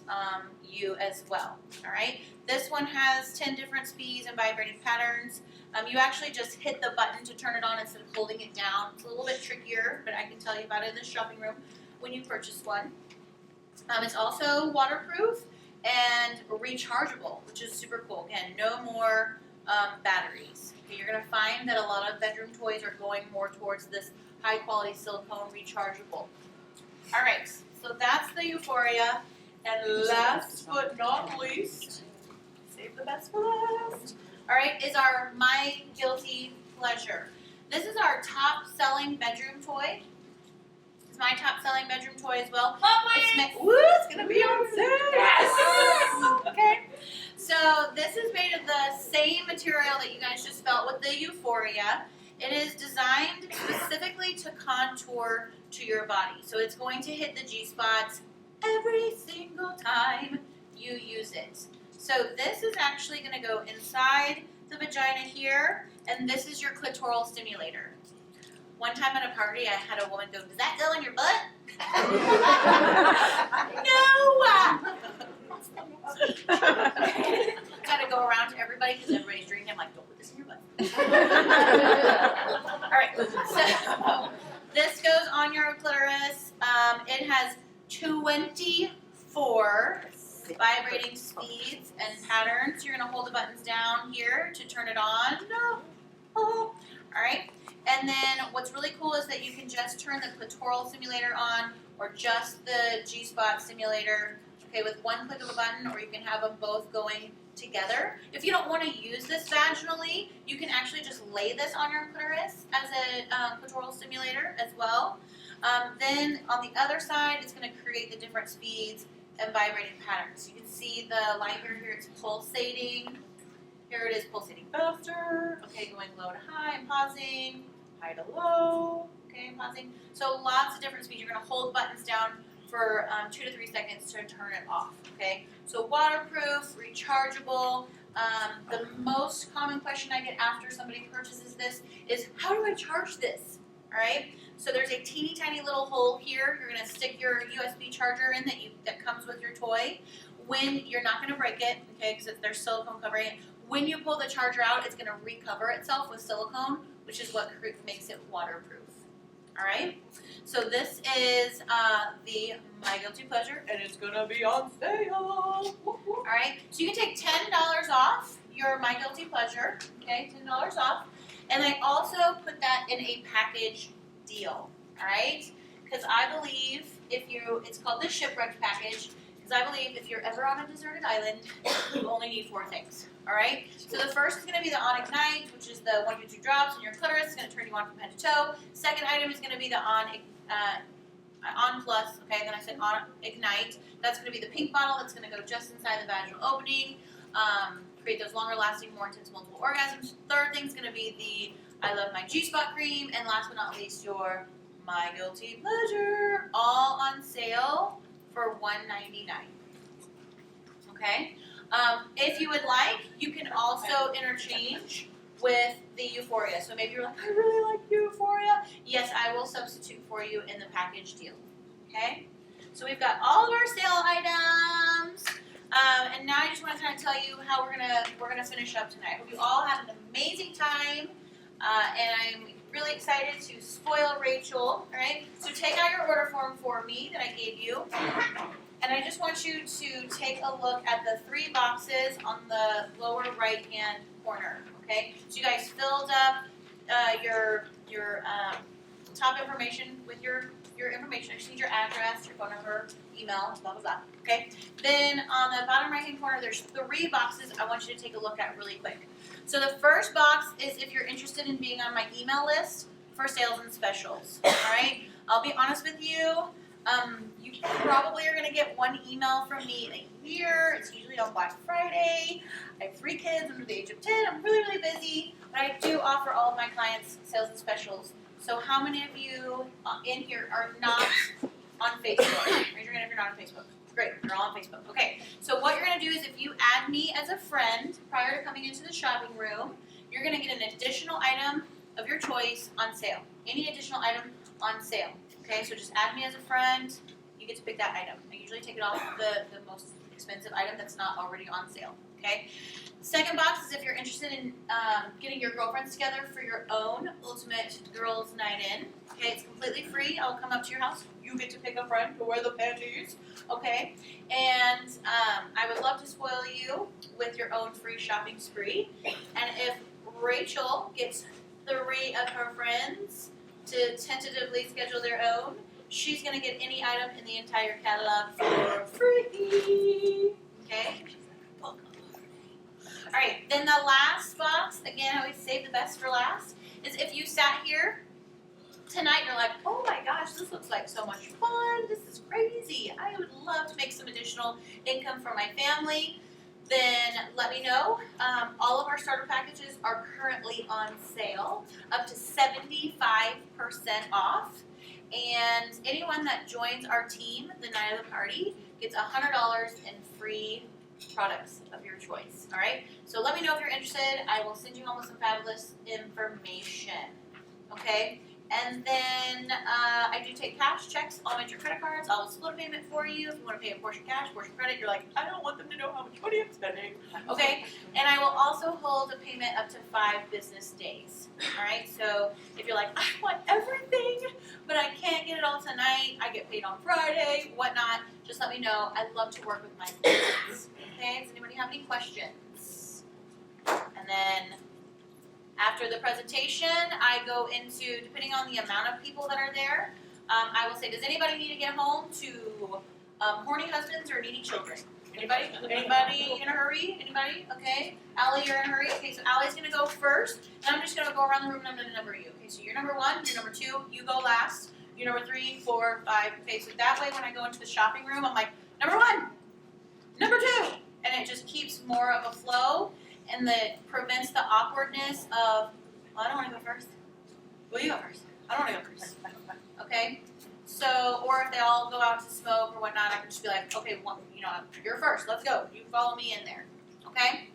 you as well. All right. This one has 10 different speeds and vibrating patterns. You actually just hit the button to turn it on instead of holding it down. It's a little bit trickier, but I can tell you about it in the shopping room when you purchase one. It's also waterproof and rechargeable, which is super cool. Again, no more batteries. Okay, you're going to find that a lot of bedroom toys are going more towards this high quality silicone rechargeable. All right, so that's the Euphoria. And last but not least, save the best for last. All right, is our My Guilty Pleasure. This is our top selling bedroom toy. It's my top selling bedroom toy as well. It's gonna be on sale. Yes. Okay. So this is made of the same material that you guys just felt with the Euphoria. It is designed specifically to contour to your body. So it's going to hit the G-spots every single time you use it. So this is actually going to go inside the vagina here, and this is your clitoral stimulator. One time at a party, I had a woman go, "Does that go in your butt?" No! Got to go around to everybody because everybody's drinking. I'm like, "Don't put this in your butt." All right, so this goes on your clitoris. It has 24 vibrating speeds and patterns. You're going to hold the buttons down here to turn it on. All right. And then what's really cool is that you can just turn the clitoral stimulator on or just the G-spot stimulator, okay, with one click of a button, or you can have them both going together. If you don't want to use this vaginally, you can actually just lay this on your clitoris as a clitoral stimulator as well. Then on the other side, it's going to create the different speeds and vibrating patterns. You can see the line here, it's pulsating. Here it is pulsating faster, okay, going low to high and pausing, high to low, okay, and pausing. So lots of different speeds. You're going to hold buttons down for 2 to 3 seconds to turn it off, okay? So waterproof, rechargeable. The most common question I get after somebody purchases this is, how do I charge this, all right? So there's a teeny tiny little hole here. You're going to stick your USB charger in that comes with your toy. When you're not going to break it, okay, because there's silicone covering it. When you pull the charger out, it's going to recover itself with silicone, which is what makes it waterproof. All right. So this is the My Guilty Pleasure, and it's going to be on sale. All right. So you can take $10 off your My Guilty Pleasure. Okay, $10 off, and I also put that in a package deal. All right, because I believe it's called the shipwreck package. Because I believe if you're ever on a deserted island, you only need 4 things. All right? So the first is going to be the On Ignite, which is the 1, 2, 3 drops in your clitoris. It's going to turn you on from head to toe. Second item is going to be the On Plus. Okay, then I said On Ignite. That's going to be the pink bottle. That's going to go just inside the vaginal opening. Create those longer lasting, more intense multiple orgasms. Third thing is going to be the I Love My G-Spot cream. And last but not least, your My Guilty Pleasure. All on sale for $1.99. Okay? If you would like, you can also interchange with the Euphoria. So maybe you're like, I really like Euphoria. Yes, I will substitute for you in the package deal. Okay? So we've got all of our sale items. And now I just want to kind of tell you how we're gonna finish up tonight. I hope you all have an amazing time. And I'm really excited to spoil Rachel. All right? So take out your order form for me that I gave you. And I just want you to take a look at the 3 boxes on the lower right-hand corner, okay? So you guys filled up your top information with your information. I just need your address, your phone number, email, blah, blah, blah, okay? Then on the bottom right-hand corner, there's 3 boxes I want you to take a look at really quick. So the first box is if you're interested in being on my email list for sales and specials, all right? I'll be honest with you. You probably are going to get 1 email from me a year. It's usually on Black Friday. I have 3 kids under the age of 10. I'm really, really busy. But I do offer all of my clients sales and specials. So how many of you in here are not on Facebook? Raise your hand if you're not on Facebook. Great, you're all on Facebook. Okay, so what you're going to do is if you add me as a friend prior to coming into the shopping room, you're going to get an additional item of your choice on sale. Any additional item on sale. Okay, so just add me as a friend. You get to pick that item. I usually take it off the most expensive item that's not already on sale. Okay. Second box is if you're interested in getting your girlfriends together for your own ultimate girls' night in. Okay, it's completely free. I'll come up to your house. You get to pick a friend to wear the panties. Okay, and I would love to spoil you with your own free shopping spree. And if Rachel gets 3 of her friends to tentatively schedule their own, she's going to get any item in the entire catalog for free. Okay? Alright, then the last box, again, I always save the best for last, is if you sat here tonight and you're like, oh my gosh, this looks like so much fun, this is crazy, I would love to make some additional income for my family, then let me know. All of our starter packages are currently on sale, up to 75% off. And anyone that joins our team the night of the party gets $100 in free products of your choice. All right? So let me know if you're interested. I will send you home with some fabulous information. Okay? And then I do take cash, checks, all major credit cards. I'll split a payment for you. If you want to pay a portion cash, portion credit, you're like, I don't want them to know how much money I'm spending. Okay? And I will also hold a payment up to 5 business days. All right? So if you're like, I want everything, but I can't get it all tonight, I get paid on Friday, whatnot, just let me know. I love to work with my clients. Okay? Does anybody have any questions? And then after the presentation, I go into, depending on the amount of people that are there, I will say, does anybody need to get home to horny husbands or needy children? Anybody? Anybody in a hurry? Anybody? Okay. Allie, you're in a hurry? Okay, so Allie's going to go first, and I'm just going to go around the room and I'm going to number you. Okay, so you're number 1, you're number 2, you go last, you're number 3, 4, 5. Okay, so that way when I go into the shopping room, I'm like, number 1, number 2, and it just keeps more of a flow. And that prevents the awkwardness of, well, I don't want to go first. Will you go first? I don't want to go first. Okay? So, or if they all go out to smoke or whatnot, I can just be like, okay, well, you're first. Let's go. You follow me in there. Okay?